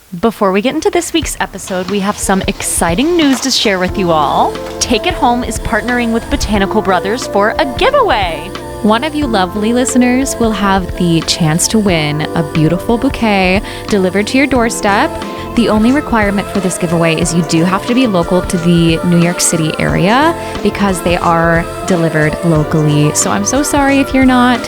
Before we get into this week's episode, we have some exciting news to share with you all. Take It Home is partnering with Botanical Brothers for a giveaway. One of you lovely listeners will have the chance to win a beautiful bouquet delivered to your doorstep. The only requirement for this giveaway is you do have to be local to the New York City area because they are delivered locally. So I'm so sorry if you're not.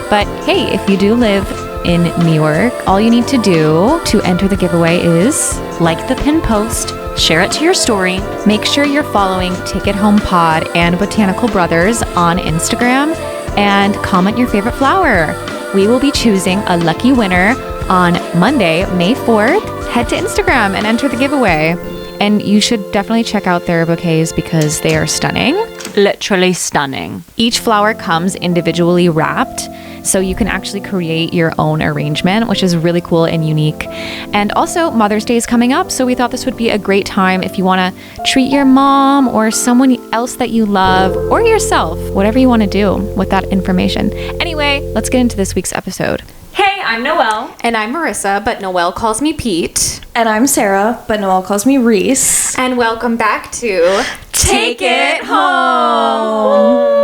But hey, if you do live in New York, all you need to do to enter the giveaway is like the pin post, share it to your story, make sure you're following Take It Home Pod and Botanical Brothers on Instagram, and comment your favorite flower. We will be choosing a lucky winner on Monday, May 4th. Head to Instagram and enter the giveaway. And you should definitely check out their bouquets because they are stunning. literally stunning. Each flower comes individually wrapped, so you can actually create your own arrangement, which is really cool and unique. And also, Mother's Day is coming up, so we thought this would be a great time if you want to treat your mom or someone else that you love, or yourself, whatever you want to do with that information. Anyway, let's get into this week's episode. Hey, I'm Noelle. And I'm Marisa, but Noelle calls me Pete. And I'm Sarah, but Noelle calls me Reese. And welcome back to Take It Home.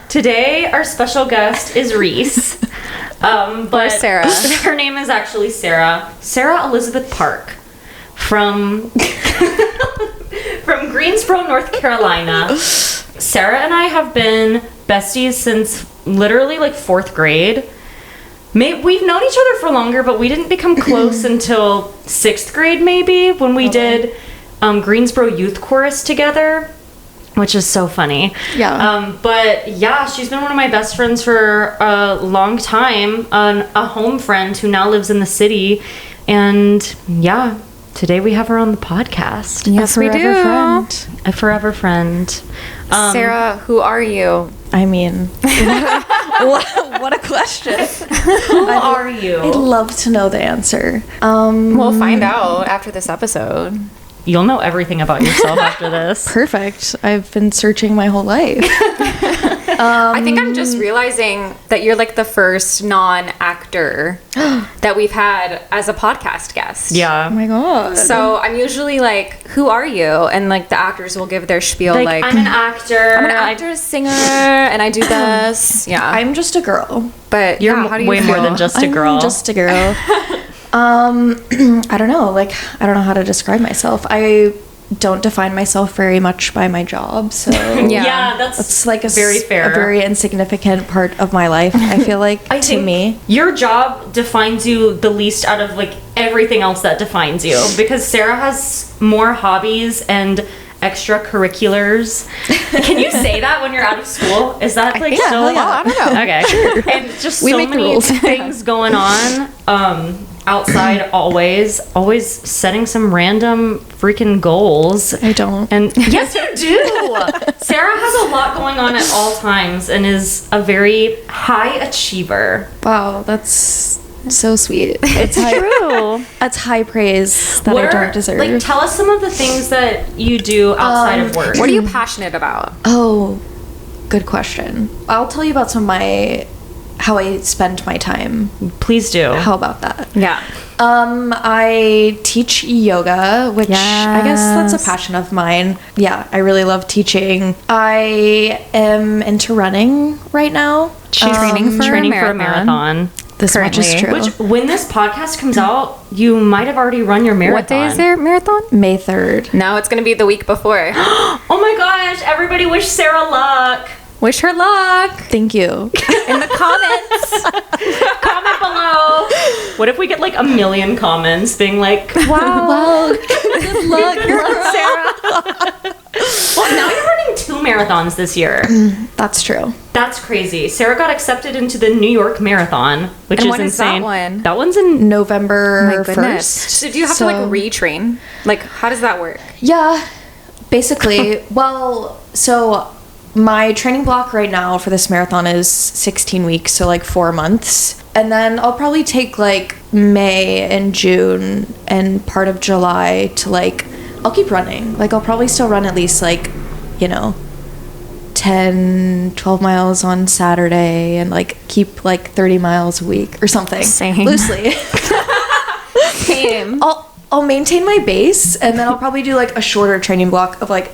Today, our special guest is Reese. But Sarah. Her name is actually Sarah. Sarah Elizabeth Park from Greensboro, North Carolina. Sarah and I have been besties since literally like 4th grade. We've known each other for longer, but we didn't become close until 6th grade, maybe, when we did Greensboro Youth Chorus together, which is so funny. Yeah. But yeah, she's been one of my best friends for a long time, a home friend who now lives in the city. And yeah, today we have her on the podcast. Yes, we do. Friend. A forever friend. Sarah, who are you? I mean, what a question. Who are you? I'd love to know the answer. We'll find out after this episode. You'll know everything about yourself after this. Perfect. I've been searching my whole life. I think I'm just realizing that you're like the first non-actor that we've had as a podcast guest. Yeah. Oh my god. So I'm usually like, who are you? And like the actors will give their spiel like I'm an actor. I'm an actor, singer, and I do this. Yeah. I'm just a girl. But You're yeah, how do you way feel? more than just a girl. I'm just a girl. I don't know. Like, I don't know how to describe myself. I don't define myself very much by my job, so Yeah, that's it's like very fair. a very insignificant part of my life. I feel like I to think me. your job defines you the least out of like everything else that defines you, because Sarah has more hobbies and extracurriculars. Can you say that when you're out of school? Is that like yeah, still? hell yeah. I don't know. Okay. And just We so make the many rules. things going on outside, always setting some random freaking goals. I don't. And yes, you do. Sarah has a lot going on at all times and is a very high achiever. Wow, that's so sweet. It's True. That's high praise that I don't deserve. Like, tell us some of the things that you do outside of work. What are you passionate about? Oh, good question. I'll tell you about how I spend my time. Please do. How about that? Yeah. I teach yoga, which I guess that's a passion of mine. Yeah, I really love teaching. I am into running right now. She's training for a marathon. This much is true. Which, when this podcast comes out, you might have already run your marathon. What day is their marathon? May 3rd. No, it's going to be the week before. Oh my gosh, everybody wish Sarah luck. Wish her luck. Thank you. In the comments. Comment below. What if we get like 1 million comments being like, wow, Well, good luck, Sarah. Well, now you're running 2 marathons this year. That's true. That's crazy. Sarah got accepted into the New York Marathon, which And is when is that insane. one? That one's in November My goodness. 1st. So do you have to like retrain? Like, how does that work? Yeah, basically. Well, so my training block right now for this marathon is 16 weeks, so like 4 months. And then I'll probably take like May and June and part of July to like, I'll keep running. Like, I'll probably still run at least like, 10, 12 miles on Saturday and like keep like 30 miles a week or something. Same. Loosely. Same. I'll maintain my base, and then I'll probably do like a shorter training block of like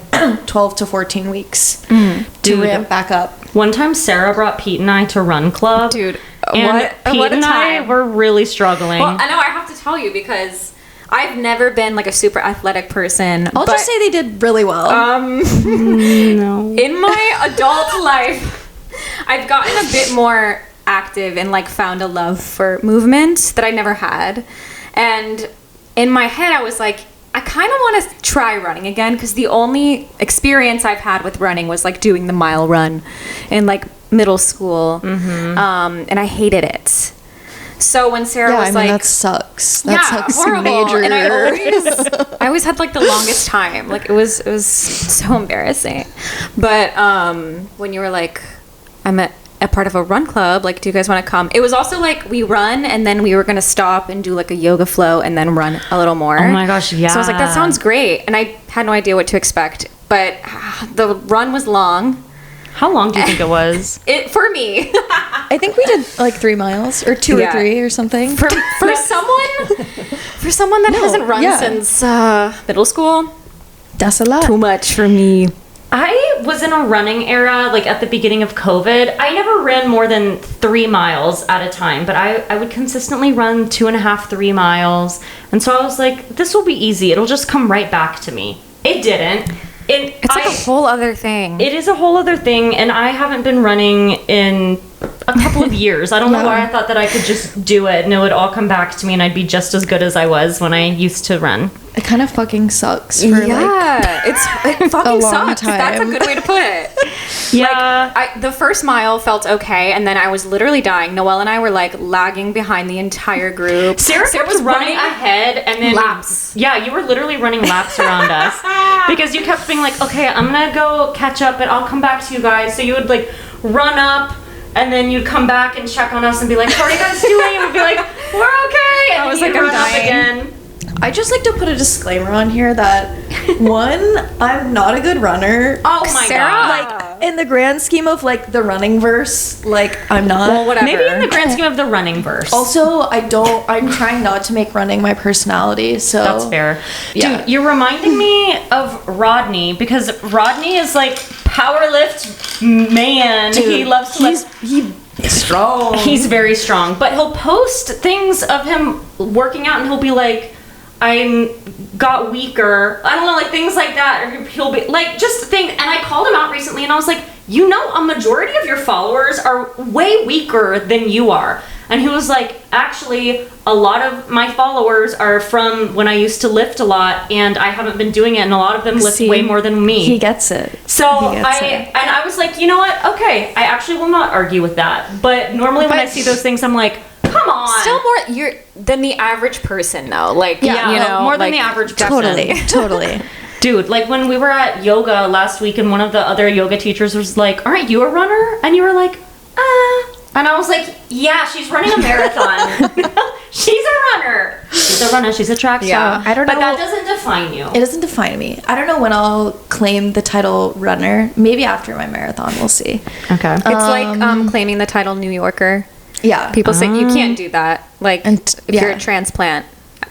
12 to 14 weeks to Dude. ramp back up. One time Sarah brought Pete and I to Run Club. Dude, and Pete what a and I time. were really struggling. Well, I know I have to tell you because I've never been like a super athletic person. I'll just say they did really well. no. In my adult life, I've gotten a bit more active and like found a love for movement that I never had. And in my head, I was like, I kind of want to try running again because the only experience I've had with running was like doing the mile run in like middle school. And I hated it. So when Sarah was like, that sucks. That sucks horrible. major. And I always had like the longest time. Like it was so embarrassing. But when you were like, I'm a part of a run club, like, do you guys want to come? It was also like we run and then we were gonna stop and do like a yoga flow and then run a little more. Oh my gosh, yeah. So I was like, that sounds great. And I had no idea what to expect. But the run was long. How long do you think it was? For me. I think we did like 3 miles or 2 or 3 or something. For someone that hasn't run since middle school, That's a lot. too much for me. I was in a running era, like at the beginning of COVID. I never ran more than 3 miles at a time, but I would consistently run 2.5, 3 miles. And so I was like, this will be easy. It'll just come right back to me. It didn't. It's like a whole other thing. It is a whole other thing, and I haven't been running in a couple of years. I don't know why I thought that I could just do it and it would all come back to me and I'd be just as good as I was when I used to run. It kind of fucking sucks for like it fucking long sucks. That's a time. good way to put it. Yeah. Like, the first mile felt okay, and then I was literally dying. Noelle and I were like lagging behind the entire group. Sarah was running ahead and then laps. Yeah, you were literally running laps around us because you kept being like, okay, I'm gonna go catch up and I'll come back to you guys. So you would like run up and then you'd come back and check on us and be like, how are you guys doing? And we'd be like, we're okay. And I was then like, you'd I'm run up dying. again. I just like to put a disclaimer on here that one, I'm not a good runner. Oh my Sarah, god. Like in the grand scheme of like the running verse, like I'm not. Well, whatever. Maybe in the grand scheme of the running verse. Also, I'm trying not to make running my personality, so That's fair. Yeah. Dude, you're reminding me of Rodney because Rodney is like power lift man. Dude, he loves to lift. he's strong. He's very strong, but he'll post things of him working out and he'll be like, I got weaker. I don't know, like things like that. Or he'll be like, just things. And I called him out recently and I was like, you know, a majority of your followers are way weaker than you are. And he was like, actually, a lot of my followers are from when I used to lift a lot and I haven't been doing it. And a lot of them lift See, way more than me. He gets it. So He gets it. and I was like, you know what? Okay, I actually will not argue with that. But normally when I see those things, I'm like, come on. Still more than the average person, though. Like, Yeah, you know, more than like, the average person. Totally. Dude, like when we were at yoga last week and one of the other yoga teachers was like, aren't you a runner? And you were like, And I was like, yeah, she's running a marathon. She's a runner. She's a runner. She's a track star. I don't know. But that doesn't define you. It doesn't define me. I don't know when I'll claim the title runner. Maybe after my marathon, we'll see. Okay. It's like claiming the title New Yorker. Yeah. People say you can't do that. Like, And- if you're yeah. a transplant,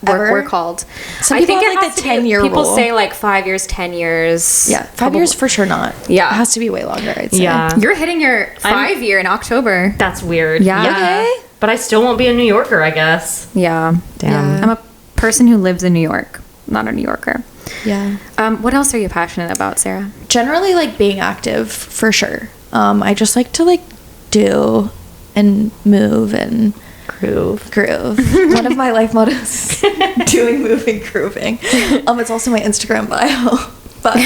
Ever? we're called. Some people have, like, has the to be- 10-year People rule. say like 5 years, 10 years. Yeah, 5 years for sure not. Yeah. It has to be way longer, I'd say. Yeah. You're hitting your 5-year in October. That's weird. Yeah. Okay. But I still won't be a New Yorker, I guess. Yeah. Damn. I'm a person who lives in New York, not a New Yorker. Yeah. What else are you passionate about, Sarah? Generally, like, being active, for sure. I just like to, like, do and move and Groove. groove. One of my life mottos is doing, moving, grooving. It's also my Instagram bio. But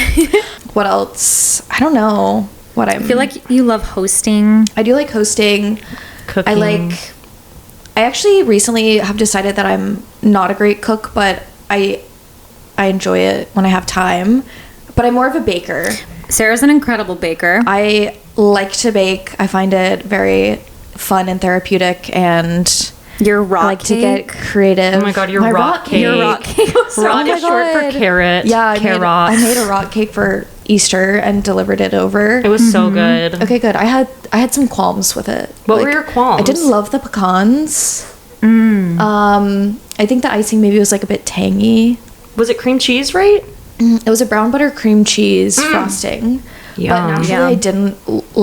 what else? I don't know what I feel like you love hosting. I do like hosting. Cooking. I actually recently have decided that I'm not a great cook, but I enjoy it when I have time. But I'm more of a baker. Sarah's an incredible baker. I like to bake. I find it very fun and therapeutic, and Your rock I like to get creative. Oh my god, your My rock cake. Your rock cake was so Rock Oh is my short for God. carrot. Yeah, I made a Carrots. rock cake for Easter and delivered it over. It was so good. Okay, good. I had some qualms with it. What were your qualms? I didn't love the pecans. I think the icing maybe was like a bit tangy. Was it cream cheese, right? It was a brown butter cream cheese frosting. Yum. But naturally,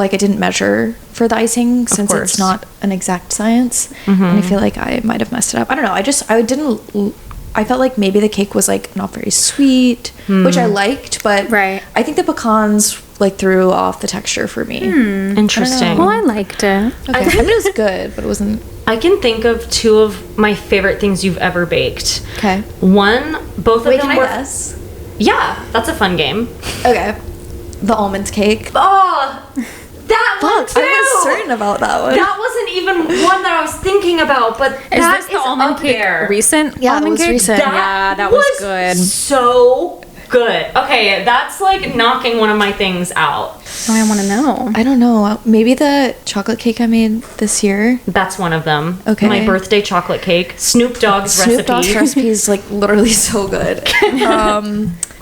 I didn't measure for the icing since course. it's not an exact science. And I feel like I might have messed it up. I don't know. I felt like maybe the cake was like not very sweet, which I liked, but Right. I think the pecans like threw off the texture for me. Interesting. Well, I liked it. Okay. I mean, it was good, but it wasn't. I can think of 2 of my favorite things you've ever baked. Okay. One, both Wait, of them can I were. guess? Yeah, that's a fun game. Okay. The almond cake. Oh, that one Fuck, too. I was certain about that one. That wasn't even one that I was thinking about, but Is that this the almond up cake there. recent? Yeah, it almond was cake? recent. Yeah, that was good. So good. Okay, that's like knocking one of my things out. Oh, I want to know. I don't know. Maybe the chocolate cake I made this year. That's one of them. Okay. My birthday chocolate cake. Snoop Dogg's Snoop Dogg's recipe. recipe is like literally so good.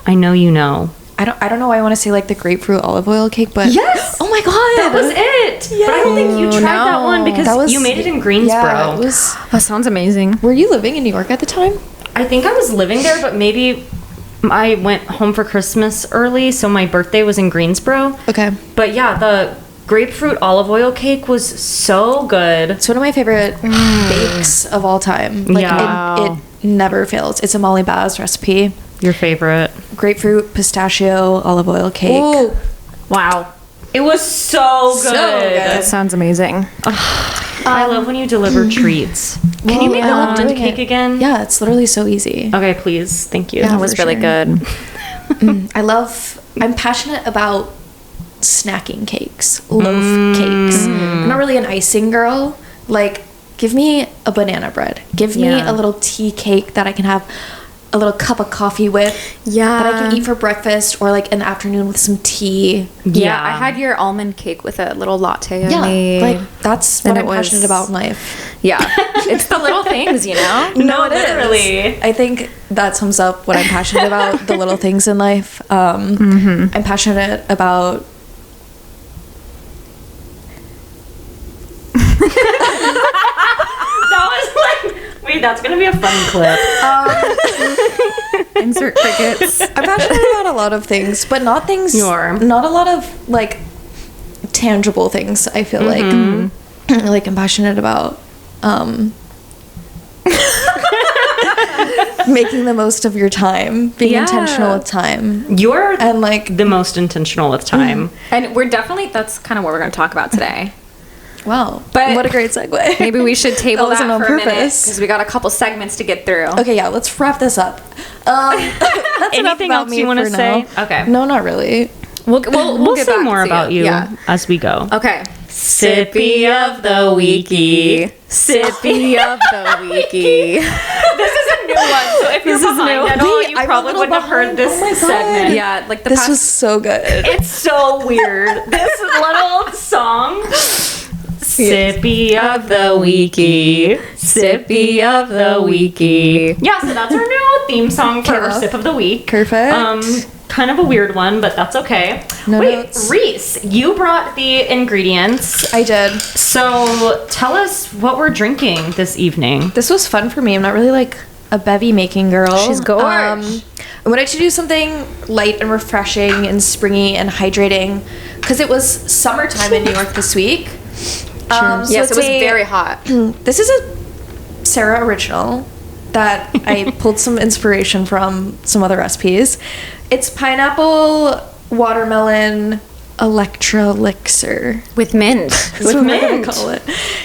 I know you know. I don't know why I want to say like the grapefruit olive oil cake, but Yes! Oh my god, That was it. But I don't think you tried that one because That was- you made it in Greensboro. Yeah, it was. That sounds amazing. Were you living in New York at the time? I think I was living there, but maybe I went home for Christmas early, so my birthday was in Greensboro. Okay, But yeah, the grapefruit olive oil cake was so good. it's one of my favorite bakes of all time. Like Yeah. it never fails. It's a Molly Baz recipe. Your favorite? Grapefruit pistachio olive oil cake. Ooh. Wow. It was so good. good. That sounds amazing. I love when you deliver treats. Can you make I the love almond doing cake it. again? Yeah, it's literally so easy. Okay, please. Thank you. Yeah. That was for really sure. good. I'm passionate about snacking cakes, loaf cakes. I'm not really an icing girl. Like, give me a banana bread. Give me Yeah. a little tea cake that I can have a little cup of coffee with. Yeah. That I can eat for breakfast or like in the afternoon with some tea. Yeah, I had your almond cake with a little latte I Yeah, made. like that's And what it I'm was- passionate about in life. Yeah. It's the little things, you know? No, it is. literally. I think that sums up what I'm passionate about, the little things in life. I'm passionate about That was like, wait, that's gonna be a fun clip. Insert crickets. I'm passionate about a lot of things, but not things. You are. Not a lot of like tangible things. I feel like, like I'm passionate about making the most of your time, being Yeah. intentional with time, You're and like the most intentional with time. And we're definitely, that's kind of what we're going to talk about today. wow. But- what a great segue. Maybe we should table That that, wasn't on for a minute purpose. because we got a couple segments to get through. Okay, yeah, let's wrap this up. That's enough Anything about else me you wanna for say? now. Okay. No, not really. We'll We'll get say back more to about you Yeah. as we go. Okay. Sippy of the weeky. Sippy of the weeky. This is a new one, so if you're This is behind new. at all, Wait, you I'm a probably little wouldn't have heard behind. this Oh my God. segment. Yeah, like the This past. was so good. It's so weird. This little song. Sippy of the weeky. Sippy of the weeky. Yeah, so that's our new theme song for our Yeah. sip of the week. Perfect. Kind of a weird one, but that's okay. No Wait, notes. Reese, you brought the ingredients. I did. So tell us what we're drinking this evening. This was fun for me. I'm not really like a bevy making girl. She's gorge. I wanted to do something light and refreshing and springy and hydrating because it was summertime in New York this week. So Yes, it it's was a- very hot. This is a Sarah original that I pulled some inspiration from some other recipes. It's pineapple, watermelon, Electro-lixir. With mint. That's what we're gonna call it.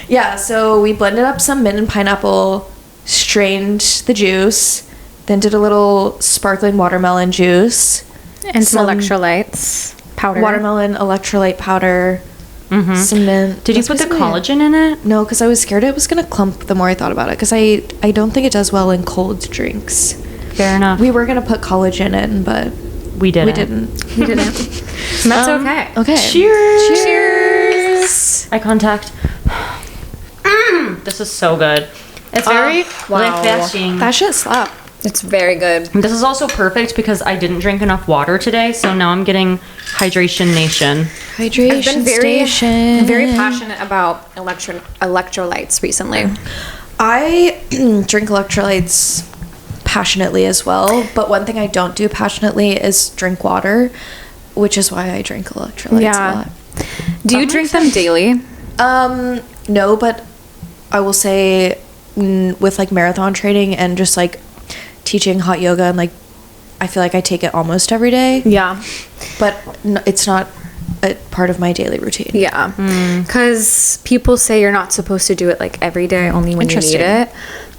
Yeah, so we blended up some mint and pineapple, strained the juice, then did a little sparkling watermelon juice, And some electrolytes. Powder. watermelon electrolyte powder, some mint. Did you That's put the basically it. collagen in it? No, because I was scared it was gonna clump the more I thought about it. Because I don't think it does well in cold drinks. Fair enough. We were gonna put collagen in, but We didn't. we didn't. You didn't. And that's okay. Okay. Cheers. Cheers. Eye contact. This is so good. It's very wow. refreshing. That shit slap. It's very good. This is also perfect because I didn't drink enough water today, so now I'm getting hydration nation. Hydration I've been station. very passionate about electrolytes recently. I drink electrolytes passionately as well, but one thing I don't do passionately is drink water, which is why I drink electrolytes a lot. Do you drink them daily? No, but I will say with like marathon training and just like teaching hot yoga, and like I feel like I take it almost every day. Yeah. But it's not a part of my daily routine. Yeah. Because people say you're not supposed to do it like every day, only when you need it.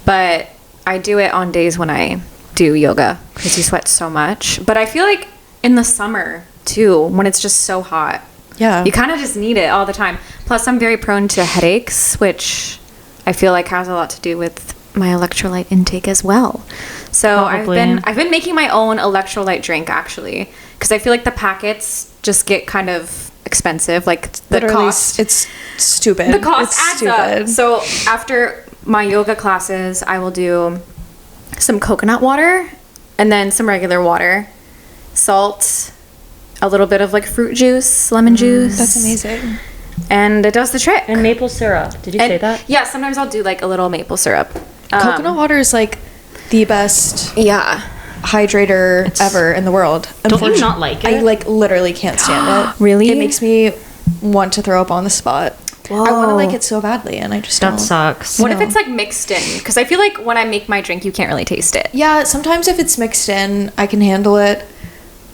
But I do it on days when I do yoga because you sweat so much. But I feel like in the summer too, when it's just so hot, you kind of just need it all the time. Plus, I'm very prone to headaches, which I feel like has a lot to do with my electrolyte intake as well. So I've been making my own electrolyte drink actually, because I feel like the packets just get kind of expensive. Like the cost, it's stupid. The cost adds up. So after my yoga classes, I will do some coconut water and then some regular water, salt, a little bit of like fruit juice, lemon juice. That's amazing. And it does the trick. And maple syrup. Did you say that? Yeah, sometimes I'll do like a little maple syrup. Coconut water is like the best hydrator ever in the world. Don't you not like it? I like literally can't stand it. Really? It makes me want to throw up on the spot. Whoa. I want to like it so badly, and I just don't. That sucks. What if it's like mixed in? Because I feel like when I make my drink, you can't really taste it. Yeah, sometimes if it's mixed in, I can handle it.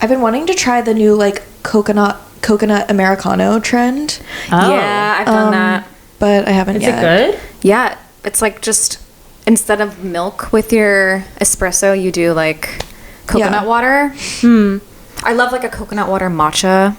I've been wanting to try the new like coconut Americano trend. Oh. Yeah, I've done that. But I haven't Is yet. it good? Yeah, it's like just instead of milk with your espresso, you do like coconut water. I love like a coconut water matcha.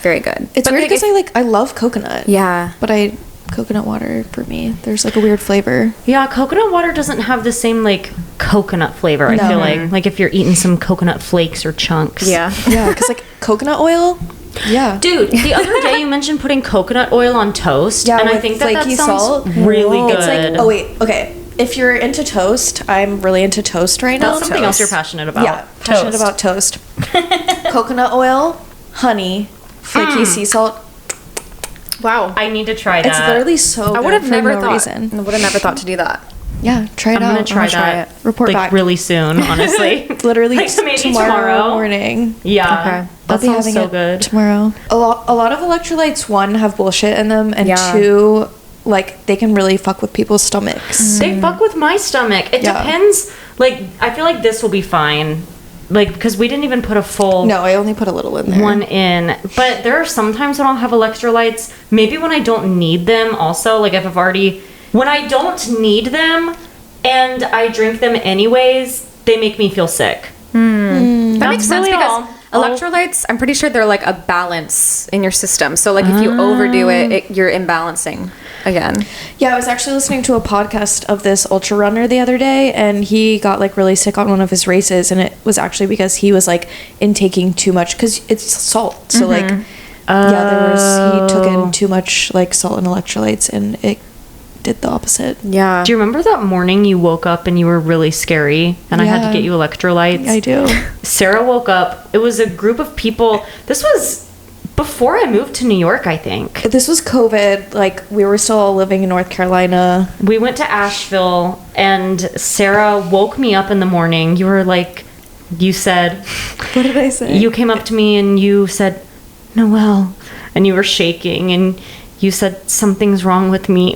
Very good. It's weird because I love coconut. Yeah. But coconut water for me, there's like a weird flavor. Yeah, coconut water doesn't have the same like coconut flavor. I feel like if you're eating some coconut flakes or chunks. Yeah. Yeah, because like coconut oil. Yeah. Dude, the other day you mentioned putting coconut oil on toast. Yeah, and I with think that flaky sounds salt. really good. It's like, oh wait, okay. If you're into toast, I'm really into toast right now. That's something else you're passionate about. Yeah, passionate about toast. Coconut oil, honey, flaky sea salt. Wow. I need to try that. It's literally so good. I would have never no thought. reason. I would have never thought to do that. Yeah, try it I'm out. gonna try that. Report like, back really soon, honestly. Literally like maybe tomorrow morning. Yeah. Okay. That sounds so good. Tomorrow. A lot of electrolytes, one, have bullshit in them, and two, like they can really fuck with people's stomachs. They fuck with my stomach. It depends. Like I feel like this will be fine. Like because we didn't even put a full. No, I only put a little in there. One in. But there are some times when I'll have electrolytes. Maybe when I don't need them. Also, like if I've already when I don't need them and I drink them anyways, they make me feel sick. That makes sense really because electrolytes, I'm pretty sure they're like a balance in your system. So like if you overdo it, you're imbalancing again. Yeah, I was actually listening to a podcast of this ultra runner the other day, and he got like really sick on one of his races, and it was actually because he was like intaking too much because it's salt. So like, he took in too much like salt and electrolytes, and it did the opposite. Yeah. Do you remember that morning you woke up and you were really scary and I had to get you electrolytes? I do. Sarah woke up. It was a group of people. This was before I moved to New York, I think. This was COVID. Like we were still all living in North Carolina. We went to Asheville and Sarah woke me up in the morning. You were like, you said... What did I say? You came up to me and you said, Noelle. And you were shaking and you said, something's wrong with me.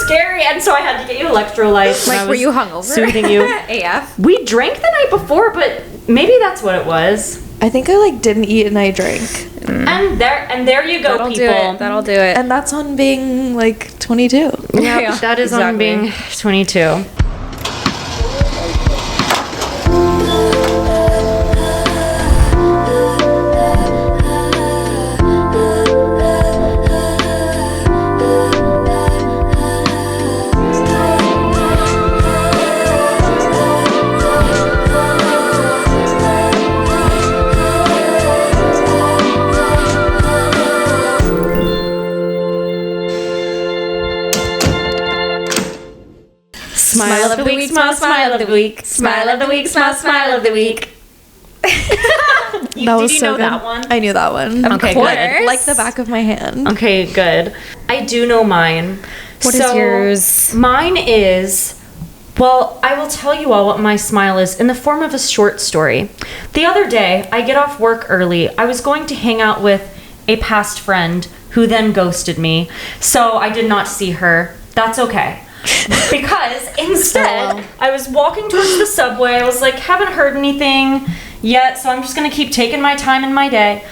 Scary, and so I had to get you electrolytes. Like, were you hungover? Soothing you. AF. We drank the night before, but maybe that's what it was. I think I like didn't eat and I drank. And there you go, That'll people. do it. That'll do it. And that's on being like 22. Yeah, that is on being 22. Smile of the week, smile of the week. Smile of the week, smile of the week. That was Did you so know good. that one? I knew that one. Okay, course. good. Like the back of my hand. Okay, good. I do know mine. What is yours? Mine is, well, I will tell you all what my smile is in the form of a short story. The other day, I get off work early. I was going to hang out with a past friend who then ghosted me. So I did not see her. That's okay. Because instead, I was walking towards the subway. I was like, haven't heard anything yet, so I'm just going to keep taking my time in my day.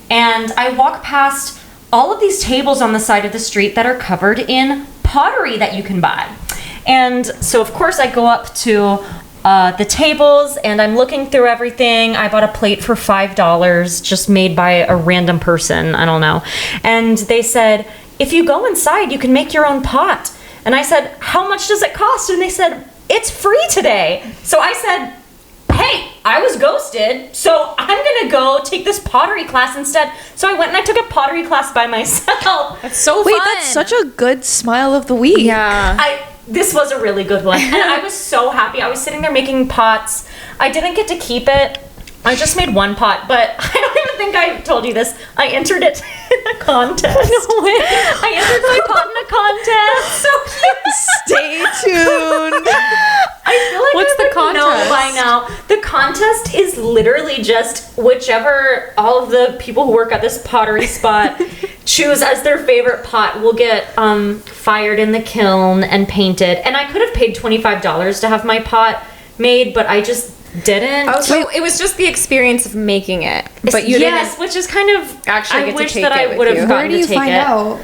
And I walk past all of these tables on the side of the street that are covered in pottery that you can buy. And so, of course, I go up to the tables and I'm looking through everything. I bought a plate for $5 just made by a random person. I don't know. And they said, if you go inside, you can make your own pot. And I said, how much does it cost? And they said, it's free today. So I said, hey, I was ghosted, so I'm gonna go take this pottery class instead. So I went and I took a pottery class by myself. That's so fun. Wait, that's such a good smile of the week. Yeah. This was a really good one. And I was so happy. I was sitting there making pots. I didn't get to keep it. I just made one pot, but I don't even think I told you this. I entered it in a contest. No way. I entered my pot in a contest. So Stay tuned. I feel like What's the I would know contest? by now. The contest is literally just whichever all of the people who work at this pottery spot choose as their favorite pot will get fired in the kiln and painted. And I could have paid $25 to have my pot made, but I just didn't. Oh, so it was just the experience of making it, but you yes, which is kind of Actually I get to wish take that it I with would have you. gotten Where do you to take find it. out?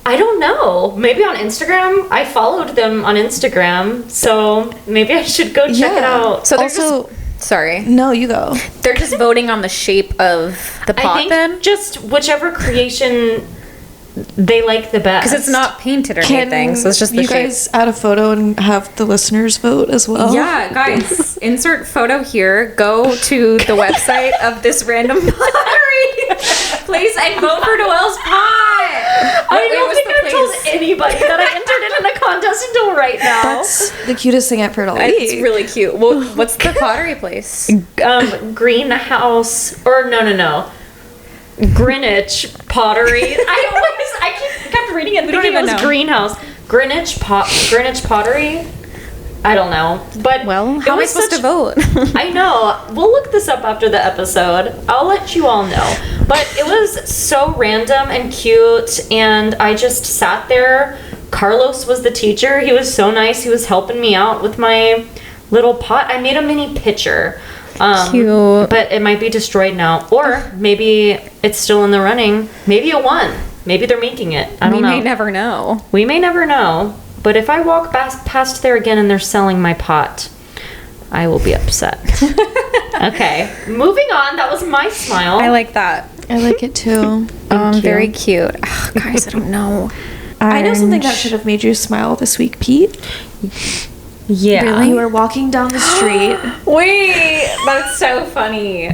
I don't know. Maybe on Instagram. I followed them on Instagram, so maybe I should go check it out. So they're Also- sorry. No, you go. They're just voting on the shape of the pot I think then? just whichever creation they like the best. Because it's not painted or anything, so it's just the you shape. guys add a photo and have the listeners vote as well? Yeah, guys, insert photo here. Go to the website of this random pottery place and vote for Noelle's pot. I don't think I've told anybody that I entered it in a contest until right now. That's the cutest thing I've heard all week. It's really cute. Well, what's the pottery place? Greenhouse or no. Greenwich pottery. I kept reading it and don't thinking it even was know. greenhouse. Greenwich pottery. I don't know. But Well, it how am I was supposed such- to vote? I know. We'll look this up after the episode. I'll let you all know. But it was so random and cute, and I just sat there. Carlos was the teacher. He was so nice. He was helping me out with my little pot. I made a mini pitcher. Cute. But it might be destroyed now. Or maybe it's still in the running. Maybe it won. Maybe they're making it. I don't know. We may never know. We may never know. But if I walk past there again and they're selling my pot, I will be upset. Okay, moving on. That was my smile. I like that. I like it too. Very cute. Ugh, guys, I don't know. I know something that should have made you smile this week, Pete. Yeah. You were walking down the street. Wait, that's so funny.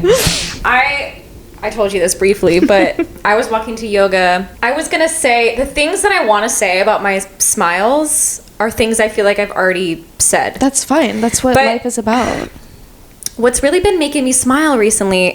I told you this briefly, but I was walking to yoga. I was gonna say the things that I want to say about my smiles are things I feel like I've already said. That's fine. That's what But- life is about. What's really been making me smile recently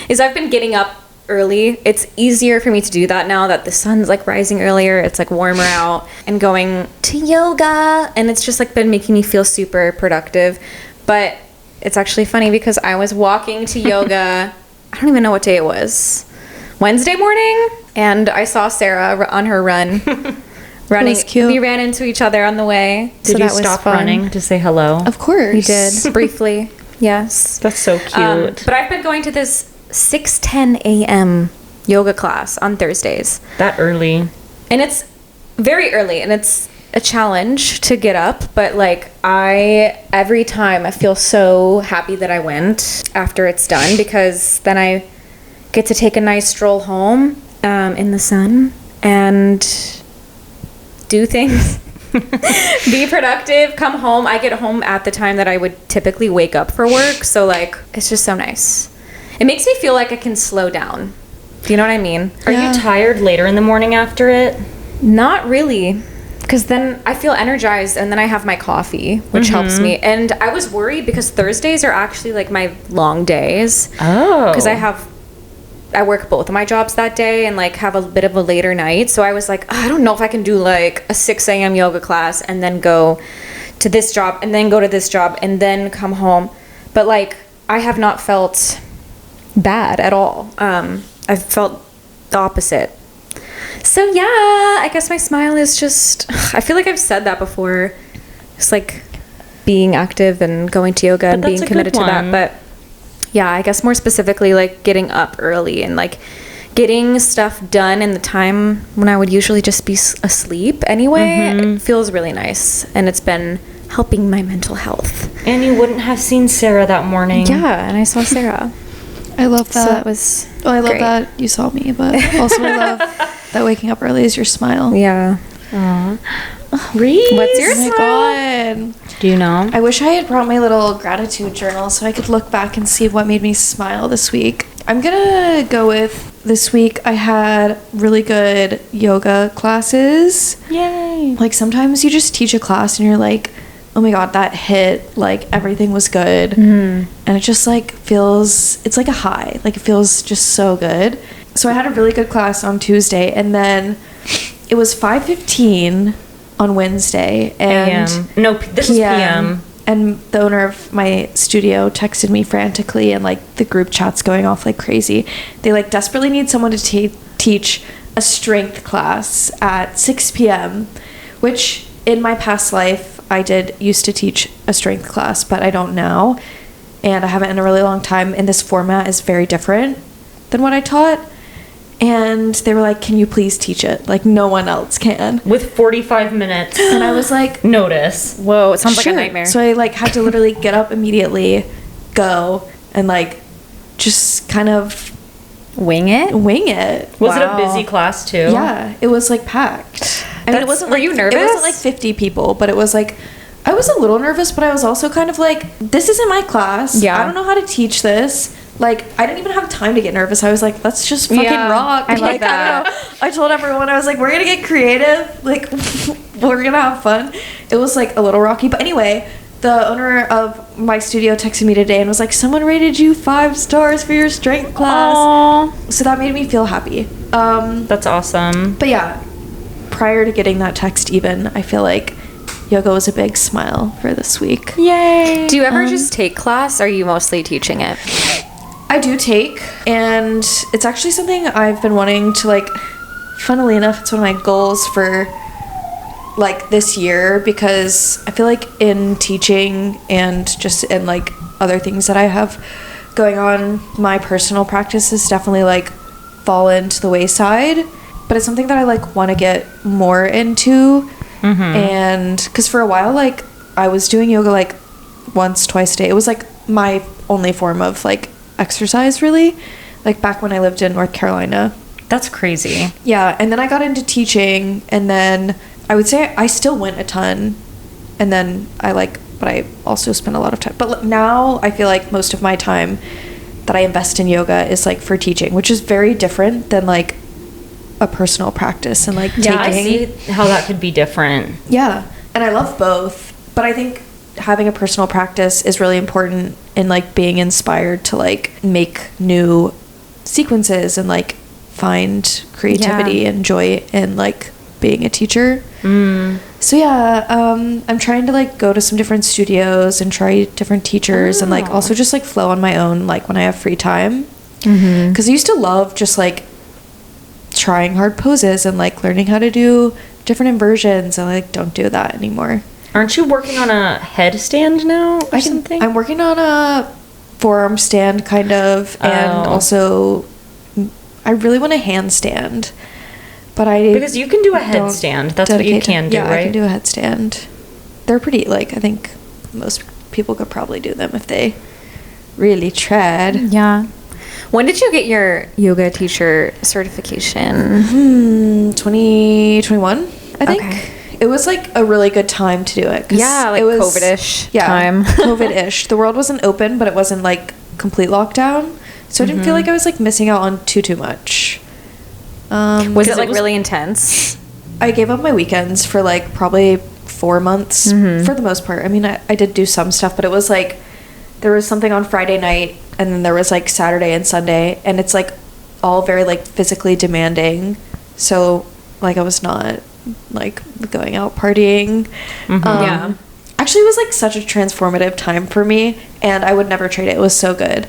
is I've been getting up early. It's easier for me to do that now that the sun's like rising earlier. It's like warmer out, and going to yoga, and it's just like been making me feel super productive. But it's actually funny because I was walking to yoga. I don't even know what day it was. Wednesday morning, and I saw Sarah on her run. Running. was cute. We ran into each other on the way. Did you that was stop fun. running to say hello? Of course. We did briefly. Yes. That's so cute. But I've been going to this 6:10 a.m. yoga class on Thursdays. That early. And it's very early, and it's a challenge to get up, but like every time I feel so happy that I went after it's done, because then I get to take a nice stroll home in the sun and do things. Be productive, come home. I get home at the time that I would typically wake up for work, so like it's just so nice. It makes me feel like I can slow down. Do you know what I mean? Are you tired later in the morning after it? Not really, because then I feel energized, and then I have my coffee, which helps me. And I was worried because Thursdays are actually like my long days. Oh. Because I have I work both of my jobs that day and like have a bit of a later night. So I was like, I don't know if I can do like a 6 a.m. yoga class and then go to this job and then go to this job and then come home. But like, I have not felt bad at all. I've felt the opposite. So yeah, I guess my smile is just, I feel like I've said that before. It's like being active and going to yoga and being committed to that. But yeah, I guess more specifically like getting up early and like getting stuff done in the time when I would usually just be asleep anyway. It feels really nice, and it's been helping my mental health. And you wouldn't have seen Sarah that morning. Yeah, and I saw Sarah. I love that. So that was I love great. that you saw me, but also I love that waking up early is your smile. Yeah. Reese, What's your Oh my smile? god. Do you know? I wish I had brought my little gratitude journal so I could look back and see what made me smile this week. I'm gonna go with this week I had really good yoga classes. Yay. Like sometimes you just teach a class and you're like, oh my god, that hit, like everything was good. And it just like feels, it's like a high, like it feels just so good. So I had a really good class on Tuesday, and then it was 5:15 on Wednesday, and AM. No, this is PM. and the owner of my studio texted me frantically, and like the group chat's going off like crazy. They like desperately need someone to teach a strength class at 6 p.m., which in my past life I used to teach a strength class, but I don't now, and I haven't in a really long time, and this format is very different than what I taught. And they were like, can you please teach it? Like, no one else can. With 45 minutes And I was like, notice. Whoa, it sounds sure. like a nightmare. So I like had to literally get up immediately, go, and like just kind of Wing it? wing it. Was it a Wow. busy class too? Yeah, it was like packed. I mean, it wasn't. Were like, you It nervous? wasn't like 50 people, but it was like I was a little nervous, but I was also kind of like, this isn't my class. Yeah. I don't know how to teach this. Like, I didn't even have time to get nervous. I was like, let's just fucking Yeah, rock. I like I that. don't know. I told everyone, I was like, we're gonna get creative. Like, we're gonna have fun. It was like a little rocky, but anyway. The owner of my studio texted me today and was like, someone rated you 5 stars for your strength class. Aww. So that made me feel happy. That's awesome. But yeah, prior to getting that text even, I feel like yoga was a big smile for this week. Yay. Do you ever just take class, or are you mostly teaching it? I do take, and it's actually something I've been wanting to, like, funnily enough, it's one of my goals for like this year, because I feel like in teaching and just in like other things that I have going on, my personal practice has definitely like fallen to the wayside, but it's something that I like want to get more into. And because for a while, like, I was doing yoga like once, twice a day. It was like my only form of like exercise, really, like back when I lived in North Carolina. That's crazy. Yeah, and then I got into teaching, and then I would say I still went a ton, and then but I also spent a lot of time. But now I feel like most of my time that I invest in yoga is like for teaching, which is very different than like a personal practice and like Yeah, I taking. see how that could be different. Yeah, and I love both, but I think having a personal practice is really important in like being inspired to like make new sequences and like find creativity and joy in like being a teacher. So yeah, I'm trying to like go to some different studios and try different teachers and like also just like flow on my own like when I have free time, because I used to love just like trying hard poses and like learning how to do different inversions, and I like don't do that anymore. Aren't you working on a headstand now or something? I'm working on a forearm stand kind of, and also I really want a handstand, but because you can do a don't headstand. That's what you dedicate can do, yeah, right? I can do a headstand. They're pretty, like, I think most people could probably do them if they really tried. Yeah. When did you get your yoga teacher certification? 2021, I think. Okay. It was like a really good time to do it. 'cause Yeah, like it was COVID-ish yeah, time. COVID-ish. The world wasn't open, but it wasn't like complete lockdown. So I didn't feel like I was like missing out on too much. Was it like really intense? I gave up my weekends for like probably 4 months for the most part. I mean, I did do some stuff, but it was like there was something on Friday night, and then there was like Saturday and Sunday, and it's like all very like physically demanding. So like I was not like going out partying. Yeah. Actually, it was like such a transformative time for me, and I would never trade it. It was so good.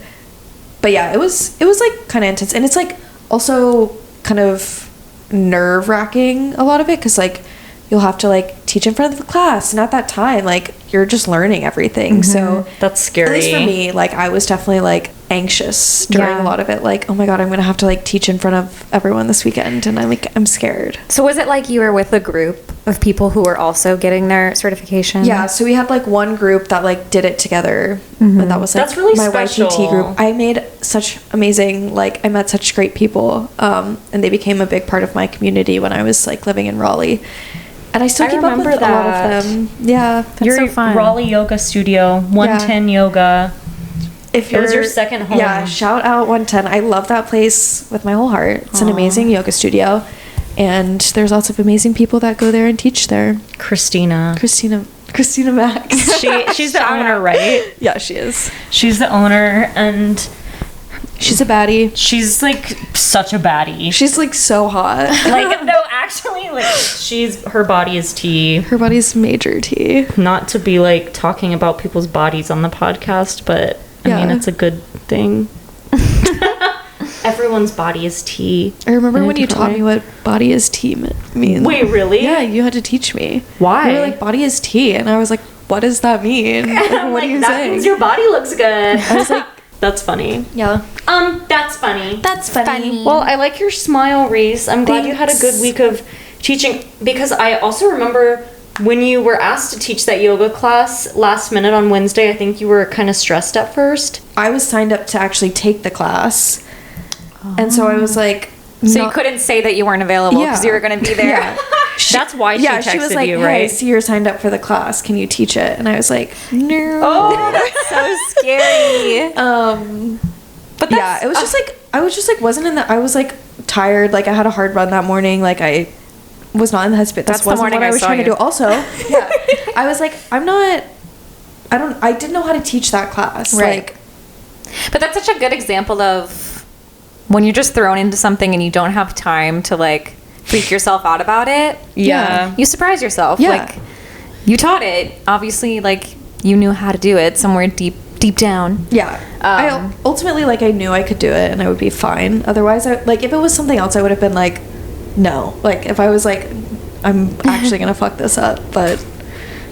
But yeah, it was like kind of intense, and it's like also kind of nerve-wracking, a lot of it, because like you'll have to like teach in front of the class, and at that time like you're just learning everything. So That's scary. at least for me, like I was definitely like anxious during Yeah. a lot of it, like, oh my god, I'm gonna have to like teach in front of everyone this weekend, and I'm scared. So was it like you were with a group of people who were also getting their certification? Yeah, so we had like one group that like did it together, and that was like That's really my special. YPT group. I made such amazing, like I met such great people, and they became a big part of my community when I was like living in Raleigh, and I still I keep up with remember a lot that. of them. Yeah, Your so fun. Raleigh Yoga Studio, 110 Yoga. if It was your second home. Yeah, shout out 110. I love that place with my whole heart. It's an amazing yoga studio, and there's lots of amazing people that go there and teach there. Christina. Christina Max. She's the owner, right? Yeah, she is. She's the owner, and She's a baddie. she's like such a baddie. She's like so hot. Like, no, actually, like her body is tea. Her body's major tea. Not to be like talking about people's bodies on the podcast, but I Yeah. mean it's a good thing. Everyone's body is tea. I remember in a when you different taught way. me what body is tea means. Wait, really? Yeah, you had to teach me. Why? You were like, body is tea. And I was like, what does that mean? I'm What like, are you that saying? means your body looks good. I was like, That's funny. yeah. That's funny. That's funny. Well, I like your smile, Reese. I'm glad you had a good Thanks. week of teaching, because I also remember when you were asked to teach that yoga class last minute on Wednesday, I think you were kind of stressed at first. I was signed up to actually take the class. And so I was like, So you couldn't say that you weren't available because you were going to be there. Yeah. That's why she texted she was like, you, hey, right? so you're signed up for the class. Can you teach it? And I was like, no. Oh, that's so scary. But yeah, it was just like, I was just like, wasn't in the, I was like tired. Like I had a hard run that morning. Like I was not in the headspace. That's That the wasn't morning what I I was saw trying to you. do. Also, yeah, I was like, I didn't know how to teach that class. Right. Like, But that's such a good example of when you're just thrown into something and you don't have time to like freak yourself out about it. Yeah. You surprise yourself. Yeah. Like you taught it. Obviously, like you knew how to do it somewhere deep down. yeah. I ultimately, like, I knew I could do it and I would be fine. Otherwise, like, if it was something else, I would have been like, no. Like, if I was like, I'm actually going to fuck this up. But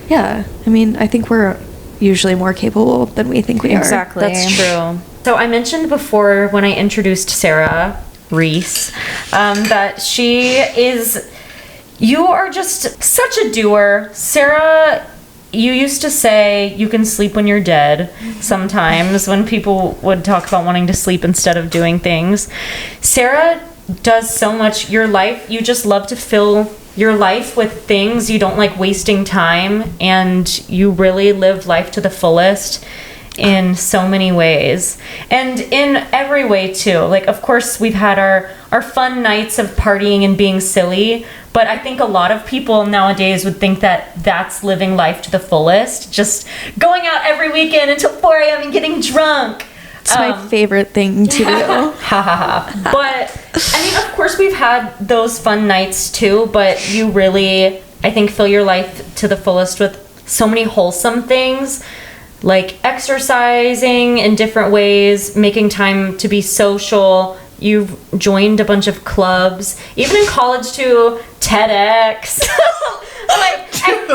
yeah, I mean, I think we're usually more capable than we think we are. Exactly. That's true. So I mentioned before when I introduced Sarah Reese that you are just such a doer. Sarah, you used to say you can sleep when you're dead sometimes when people would talk about wanting to sleep instead of doing things. Sarah does so much. Your life, you just love to fill your life with things. You don't like wasting time, and you really live life to the fullest in so many ways, and in every way too. Like, of course, we've had our fun nights of partying and being silly, but I think a lot of people nowadays would think that that's living life to the fullest, just going out every weekend until 4 a.m. and getting drunk. It's my favorite thing to do. Ha ha ha. But I mean, of course, we've had those fun nights too, but you really, I think, fill your life to the fullest with so many wholesome things, like exercising in different ways, making time to be social. You've joined a bunch of clubs, even in college too, TEDx.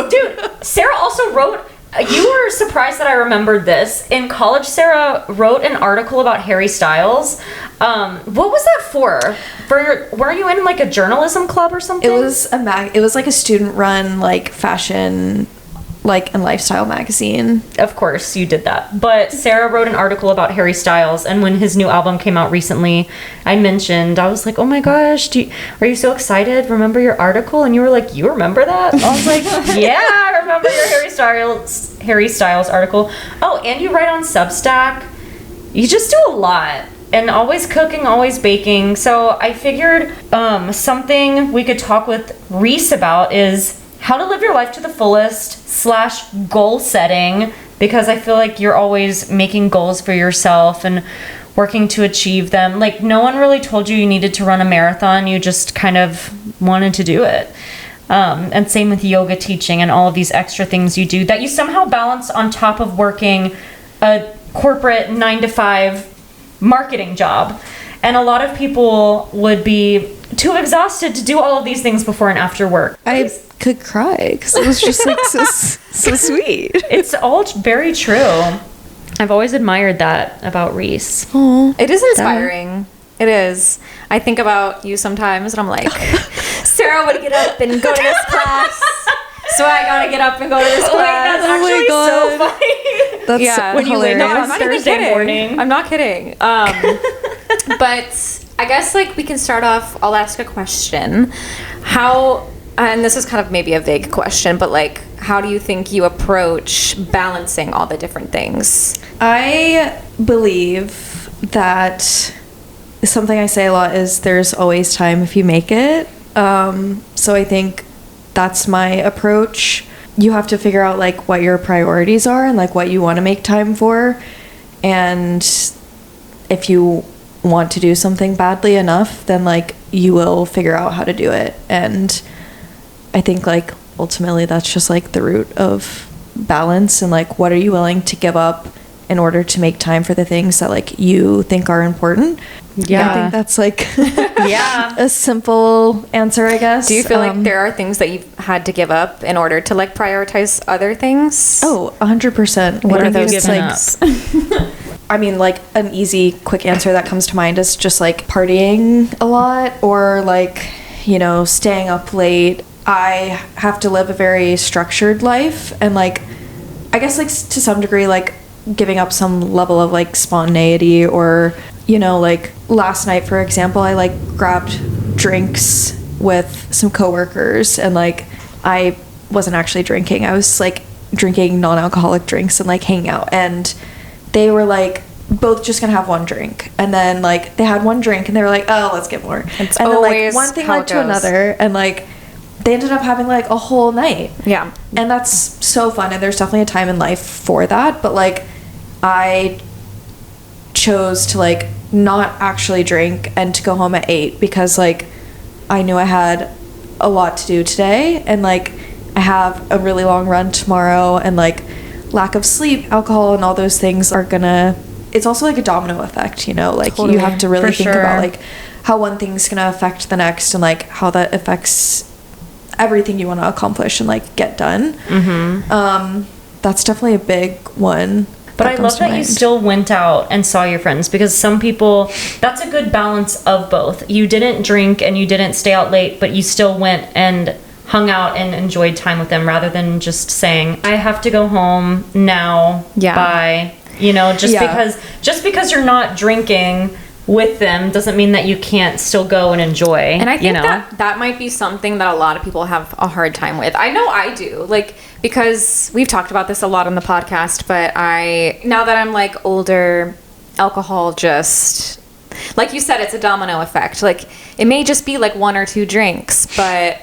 Dude, Sarah also wrote, you were surprised that I remembered this. In college, Sarah wrote an article about Harry Styles. What was that for? Were you in like a journalism club or something? It was it was like a student run, like, fashion, like, and lifestyle magazine. Of course, you did that. But Sarah wrote an article about Harry Styles, and when his new album came out recently, I was like, oh my gosh, are you so excited? Remember your article? And you were like, you remember that? I was like, yeah, I remember your Harry Styles article. Oh, and you write on Substack. You just do a lot. And always cooking, always baking. So I figured something we could talk with Reese about is how to live your life to the fullest / goal setting, because I feel like you're always making goals for yourself. And working to achieve them. Like, no one really told you needed to run a marathon. You just kind of wanted to do it. And same with yoga teaching and all of these extra things you do that you somehow balance on top of working a corporate 9-to-5 marketing job. And a lot of people would be too exhausted to do all of these things before and after work. I could cry because it was just like so sweet. It's all very true. I've always admired that about Reese. It is inspiring. It is. I think about you sometimes and I'm like, Sarah would get up and go to this class. So I gotta get up and go to this class. That's actually so funny. That's when you wake hilarious. up on I'm not even Thursday kidding. morning. I'm not kidding. But I guess like we can start off, I'll ask a question. How, and this is kind of maybe a vague question, but like, how do you think you approach balancing all the different things? I believe that something I say a lot is there's always time if you make it. So I think that's my approach. You have to figure out like what your priorities are and like what you want to make time for. And if you want to do something badly enough, then like you will figure out how to do it. And I think like ultimately that's just like the root of balance and like what are you willing to give up in order to make time for the things that like you think are important. Yeah. I think that's like Yeah. a simple answer, I guess. Do you feel like there are things that you've had to give up in order to like prioritize other things? Oh, 100%. What I are think those it's, giving like, I mean, like an easy, quick answer that comes to mind is just like partying a lot or like, you know, staying up late. I have to live a very structured life and like, I guess like to some degree, like giving up some level of like spontaneity or, you know, like last night, for example, I like grabbed drinks with some coworkers and like I wasn't actually drinking. I was like drinking non-alcoholic drinks and like hanging out, and they were like both just gonna have one drink, and then like they had one drink and they were like, oh, let's get more. It's and then always like one thing how led it to goes. another, and like they ended up having like a whole night. Yeah. And that's so fun, and there's definitely a time in life for that, but like I chose to like not actually drink and to go home at 8 because like I knew I had a lot to do today, and like I have a really long run tomorrow, and like lack of sleep, alcohol, and all those things are gonna, it's also like a domino effect, you know, like Totally. you have to really For think sure. about like how one thing's gonna affect the next and like how that affects everything you want to accomplish and like get done. That's definitely a big one. But I love that you still went out and saw your friends, because some people, that's a good balance of both. You didn't drink and you didn't stay out late, but you still went and hung out and enjoyed time with them rather than just saying, I have to go home now. Yeah. Bye. You know, just Yeah. because you're not drinking with them doesn't mean that you can't still go and enjoy. And I think you know? that might be something that a lot of people have a hard time with. I know I do, like, because we've talked about this a lot on the podcast, but now that I'm like older, alcohol just, like you said, it's a domino effect. Like it may just be like 1 or 2 drinks, but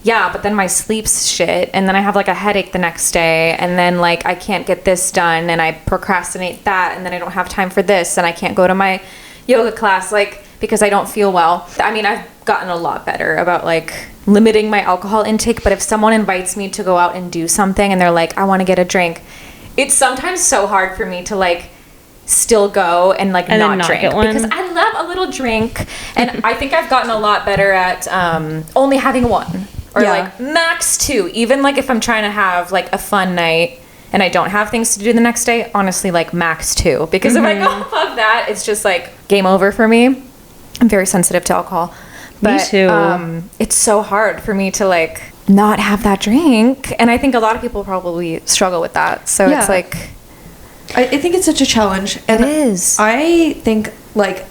but then my sleep's shit, and then I have like a headache the next day, and then like I can't get this done, and I procrastinate that, and then I don't have time for this, and I can't go to my yoga class, like, because I don't feel well. I mean, I've gotten a lot better about like limiting my alcohol intake, but if someone invites me to go out and do something and they're like, I want to get a drink, it's sometimes so hard for me to like still go and like And then not not drink, get one. because I love a little drink, and I think I've gotten a lot better at only having one or like max 2, even like if I'm trying to have like a fun night and I don't have things to do the next day, honestly, like max 2, because if I go above that, it's just like game over for me. I'm very sensitive to alcohol. But, Me too. it's so hard for me to like not have that drink, and I think a lot of people probably struggle with that. So Yeah. it's like, I think it's such a challenge, and It is. I think like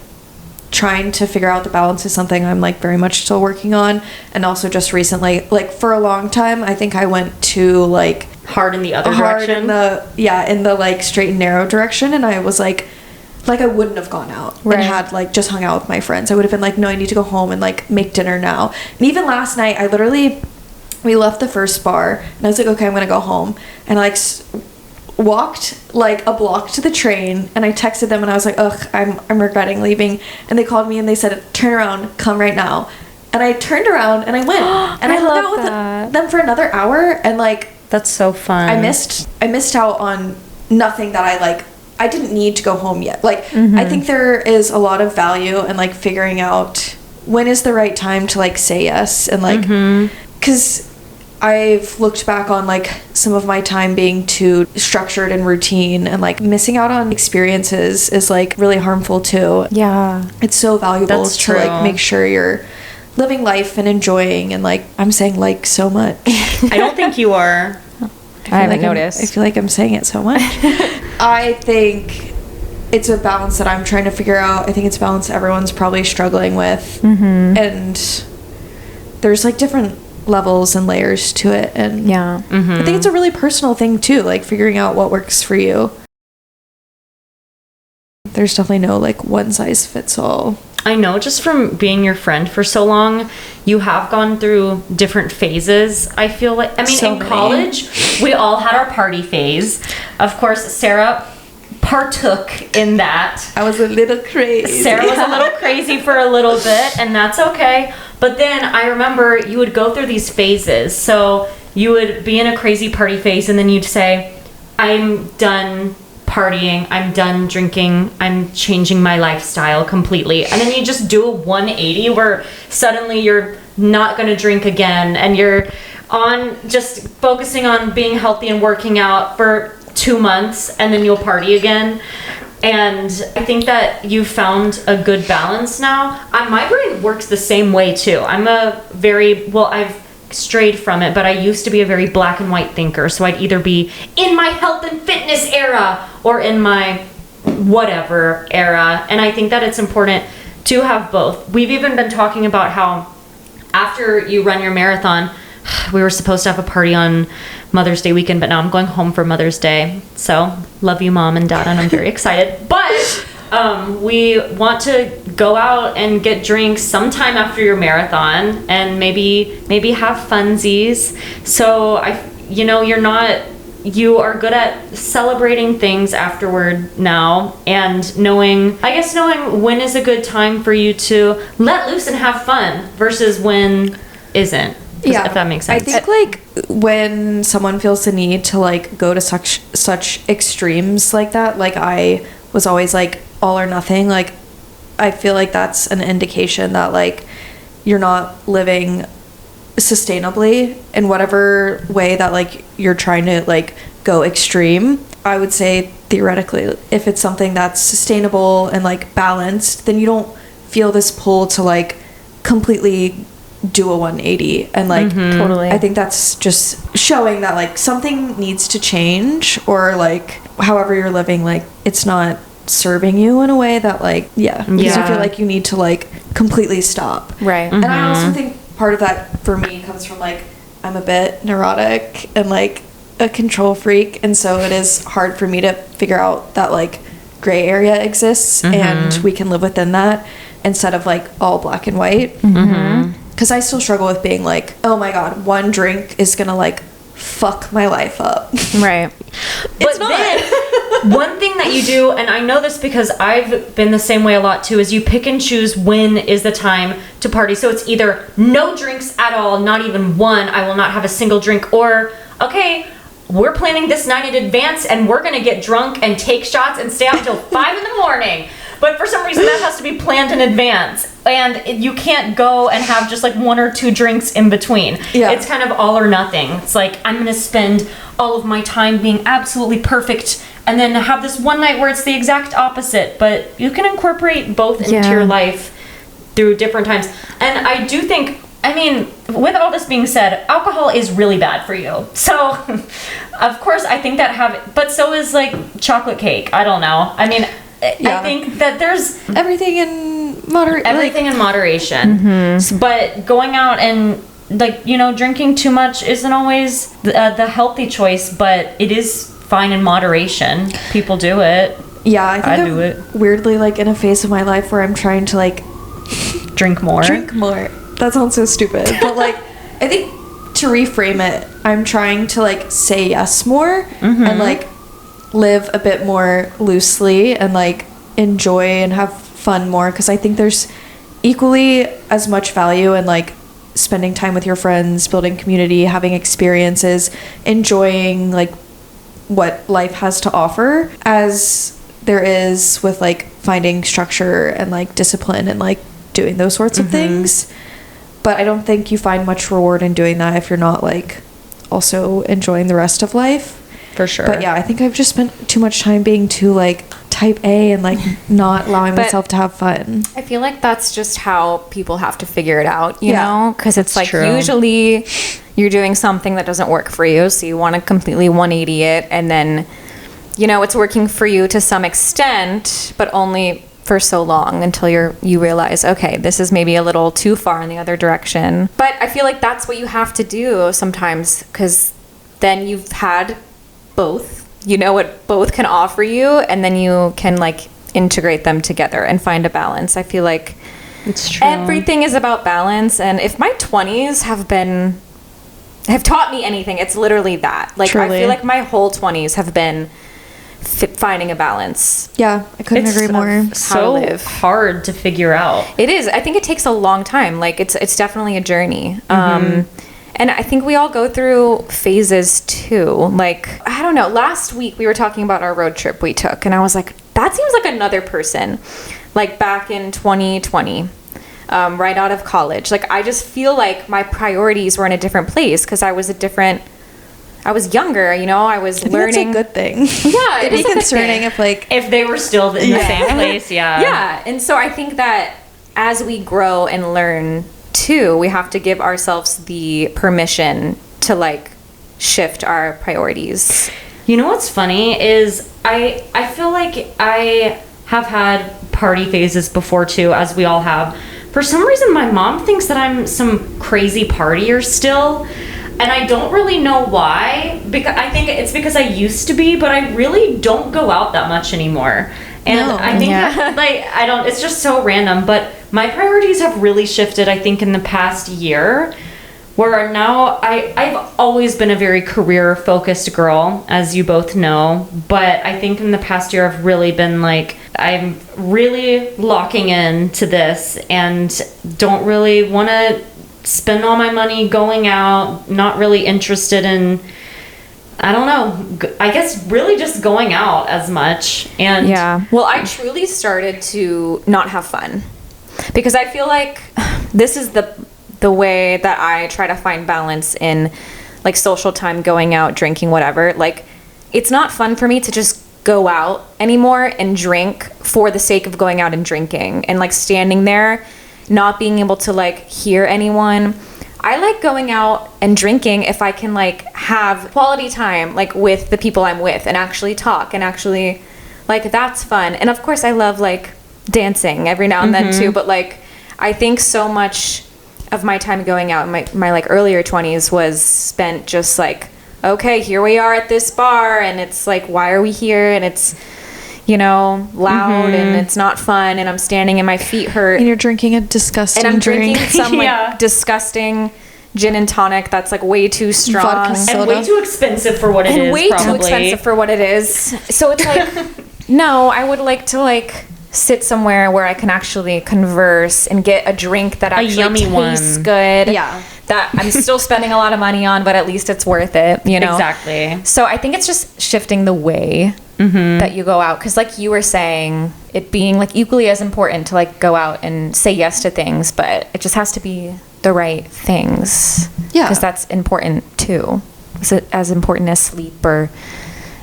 trying to figure out the balance is something I'm like very much still working on. And also just recently, like for a long time, I think I went to like hard in the other hard direction. in the like straight and narrow direction, and I was like I wouldn't have gone out Right. and had like just hung out with my friends. I would have been like, no, I need to go home and like make dinner now. And even last night, we left the first bar, and I was like, okay, I'm gonna go home, and I like walked like a block to the train, and I texted them and I was like, ugh, I'm regretting leaving. And they called me and they said, turn around, come right now. And I turned around and I went. And I hung out with them for another hour, and like, that's so fun. I missed out on nothing that I didn't need to go home yet. Like, I think there is a lot of value in like figuring out when is the right time to like say yes, and like, because I've looked back on like some of my time being too structured and routine, and like missing out on experiences is like really harmful too. Yeah. It's so valuable That's to true. like make sure you're living life and enjoying, and like, I'm saying like so much. I don't think you are. I haven't noticed. I feel like I'm saying it so much. I think it's a balance that I'm trying to figure out. I think it's a balance everyone's probably struggling with. And there's like different levels and layers to it. And Yeah. I think it's a really personal thing too, like figuring out what works for you. There's definitely no like one size fits all. I know, just from being your friend for so long, you have gone through different phases. I feel like, I mean, So in many. college, we all had our party phase. Of course, Sarah partook in that. I was a little crazy. Sarah was a little crazy for a little bit, and that's okay. But then I remember you would go through these phases. So you would be in a crazy party phase, and then you'd say, I'm done partying, I'm done drinking, I'm changing my lifestyle completely. And then you just do a 180 where suddenly you're not going to drink again, and you're on just focusing on being healthy and working out for 2 months, and then you'll party again. And I think that you found a good balance now. My brain works the same way too. I've strayed from it, but I used to be a very black and white thinker. So I'd either be in my health and fitness era or in my whatever era. And I think that it's important to have both. We've even been talking about how after you run your marathon, we were supposed to have a party on Mother's Day weekend, but now I'm going home for Mother's Day. So love you, Mom and Dad, and I'm very excited. But we want to go out and get drinks sometime after your marathon, and maybe have funsies. So you are good at celebrating things afterward now, and knowing when is a good time for you to let loose and have fun versus when isn't. Yeah, if that makes sense. I think like when someone feels the need to like go to such extremes like that, like I was always like all or nothing, like I feel like that's an indication that like you're not living sustainably in whatever way that like you're trying to like go extreme. I would say theoretically, if it's something that's sustainable and like balanced, then you don't feel this pull to like completely do a 180. And like Totally. I think that's just showing that like something needs to change, or like however you're living, like it's not serving you in a way that like because you feel like you need to like completely stop. Right. And I also think part of that for me comes from like I'm a bit neurotic and like a control freak, and so it is hard for me to figure out that like gray area exists and we can live within that instead of like all black and white. Because I still struggle with being like, oh my god, one drink is gonna like fuck my life up. Right. But then, one thing that you do, and I know this because I've been the same way a lot too, is you pick and choose when is the time to party. So it's either no drinks at all, not even one, I will not have a single drink, or, okay, we're planning this night in advance and we're going to get drunk and take shots and stay out until 5 in the morning. But for some reason that has to be planned in advance. And you can't go and have just like 1 or 2 drinks in between. Yeah. It's kind of all or nothing. It's like, I'm going to spend all of my time being absolutely perfect and then have this one night where it's the exact opposite. But you can incorporate both into your life through different times. And I do think, I mean, with all this being said, alcohol is really bad for you. So, of course, I think that but so is like chocolate cake. I don't know. I mean, I think that there's everything in moderation. But going out and like, drinking too much isn't always the healthy choice, but it is fine in moderation. People do it. Yeah, I think I I'm do it. weirdly like in a phase of my life where I'm trying to like Drink more. That sounds so stupid, but like I think to reframe it, I'm trying to like say yes more and like live a bit more loosely and like enjoy and have fun more, because I think there's equally as much value in like spending time with your friends, building community, having experiences, enjoying like what life has to offer, as there is with like finding structure and like discipline and like doing those sorts of things. But I don't think you find much reward in doing that if you're not like also enjoying the rest of life. For sure. But yeah, I think I've just spent too much time being too like type A and like not allowing myself to have fun. I feel like that's just how people have to figure it out, you Yeah, know? Because it's like true. usually you're doing something that doesn't work for you, so you want to completely 180 it, and then, you know, it's working for you to some extent, but only for so long until you realize, okay, this is maybe a little too far in the other direction. But I feel like that's what you have to do sometimes, because then you've had both. You know what both can offer you, and then you can like integrate them together and find a balance. I feel like It's true. everything is about balance, and if my 20s have taught me anything, it's literally that. Like I Truly. feel like my whole 20s have been finding a balance. Yeah, I couldn't agree more. how to so live. hard to figure out. It is. I think it takes a long time. Like it's definitely a journey. And I think we all go through phases too. Like, I don't know. Last week we were talking about our road trip we took, and I was like, that seems like another person. Like back in 2020, right out of college. Like I just feel like my priorities were in a different place because I was younger, you know, I was learning. That's a good thing. Yeah, it It'd is be a good concerning thing. if like If they were still in the same place, yeah. Yeah, and so I think that as we grow and learn too, we have to give ourselves the permission to like shift our priorities. You know what's funny is I feel like I have had party phases before too, as we all have. For some reason, my mom thinks that I'm some crazy partier still. And I don't really know why, because I think it's because I used to be, but I really don't go out that much anymore. And No. I think that, like, I don't, it's just so random, but my priorities have really shifted, I think, in the past year, where now I've always been a very career focused girl, as you both know, but I think in the past year I've really been like, I'm really locking in to this and don't really want to spend all my money going out, not really interested in, I don't know, I guess really just going out as much. And Yeah. Well, I truly started to not have fun because I feel like this is the way that I try to find balance in like social time, going out, drinking, whatever. Like it's not fun for me to just go out anymore and drink for the sake of going out and drinking and like standing there not being able to like hear anyone. I like going out and drinking if I can like have quality time like with the people I'm with and actually talk and actually like that's fun. And of course I love like dancing every now and then too, but like I think so much of my time going out in my like earlier 20s was spent just like, okay, here we are at this bar and it's like, why are we here? And it's, you know, loud and it's not fun and I'm standing and my feet hurt. and you're drinking a disgusting And I'm drink. drinking some like Yeah. disgusting gin and tonic that's like way too strong. Vodka and soda. way too expensive for what it And is, way probably. too expensive for what it is. So it's like, no, I would like to like sit somewhere where I can actually converse and get a drink that actually yummy tastes one. good. Yeah. That I'm still spending a lot of money on, but at least it's worth it, you know? Exactly. So I think it's just shifting the way that you go out. Because like you were saying, it being like equally as important to like go out and say yes to things, but it just has to be the right things. Yeah. Because that's important too. It's as important as sleep or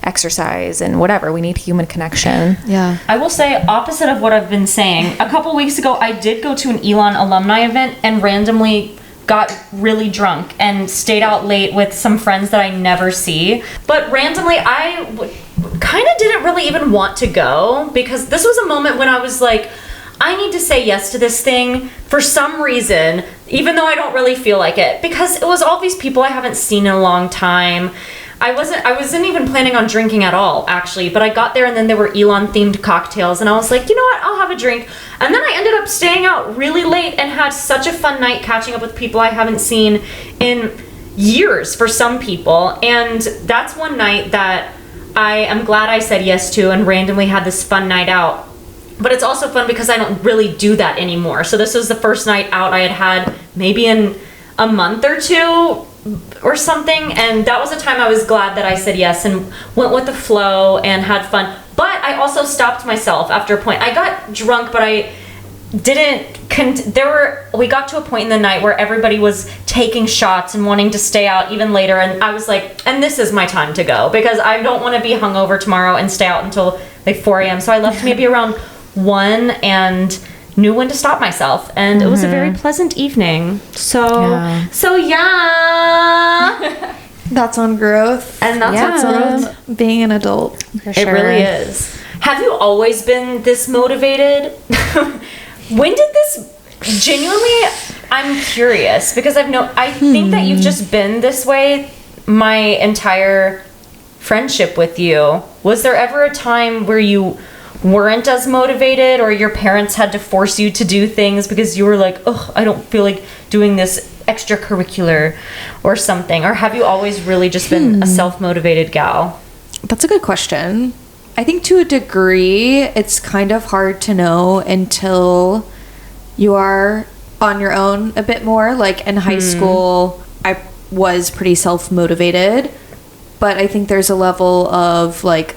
exercise and whatever. We need human connection. Yeah. I will say, opposite of what I've been saying, a couple weeks ago I did go to an Elon alumni event and randomly got really drunk and stayed out late with some friends that I never see. But randomly, I kind of didn't really even want to go because this was a moment when I was like, I need to say yes to this thing for some reason, even though I don't really feel like it, because it was all these people I haven't seen in a long time. I wasn't even planning on drinking at all, actually, but I got there and then there were Elon themed cocktails and I was like, you know what, I'll have a drink. And then I ended up staying out really late and had such a fun night catching up with people I haven't seen in years for some people. And that's one night that I am glad I said yes to and randomly had this fun night out. But it's also fun because I don't really do that anymore. So this was the first night out I had maybe in a month or two or something. And that was a time I was glad that I said yes and went with the flow and had fun. But I also stopped myself after a point. I got drunk, but I didn't we got to a point in the night where everybody was taking shots and wanting to stay out even later, and I was like, and this is my time to go because I don't want to be hungover tomorrow and stay out until like 4 a.m. So I left maybe around 1 and knew when to stop myself, and it was a very pleasant evening. So yeah. That's on growth. And that's on growth. Being an adult. For It sure. really is. Have you always been this motivated? When did this genuinely, I'm curious because I think that you've just been this way my entire friendship with you. Was there ever a time where you weren't as motivated or your parents had to force you to do things because you were like, oh, I don't feel like doing this extracurricular or something? Or have you always really just been a self-motivated gal? That's a good question. I think to a degree, it's kind of hard to know until you are on your own a bit more. Like in high school, I was pretty self-motivated, but I think there's a level of like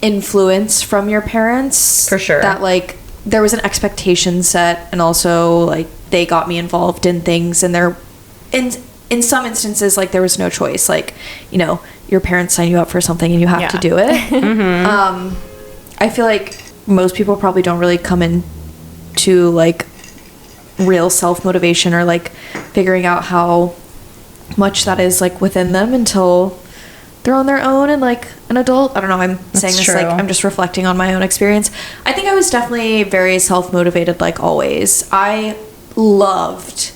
influence from your parents. For sure. That like there was an expectation set, and also like they got me involved in things, and in some instances, like there was no choice. Like, you know, your parents sign you up for something and you have to do it. I feel like most people probably don't really come in to like real self-motivation or like figuring out how much that is like within them until they're on their own and like an adult. I don't know. I'm saying this like I'm just reflecting on my own experience. I think I was definitely very self-motivated, like always. I loved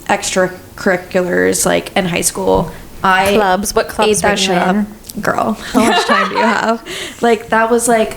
extracurriculars like in high school. Clubs. What clubs ate that shit up. Girl, how much time do you have? Like that was like,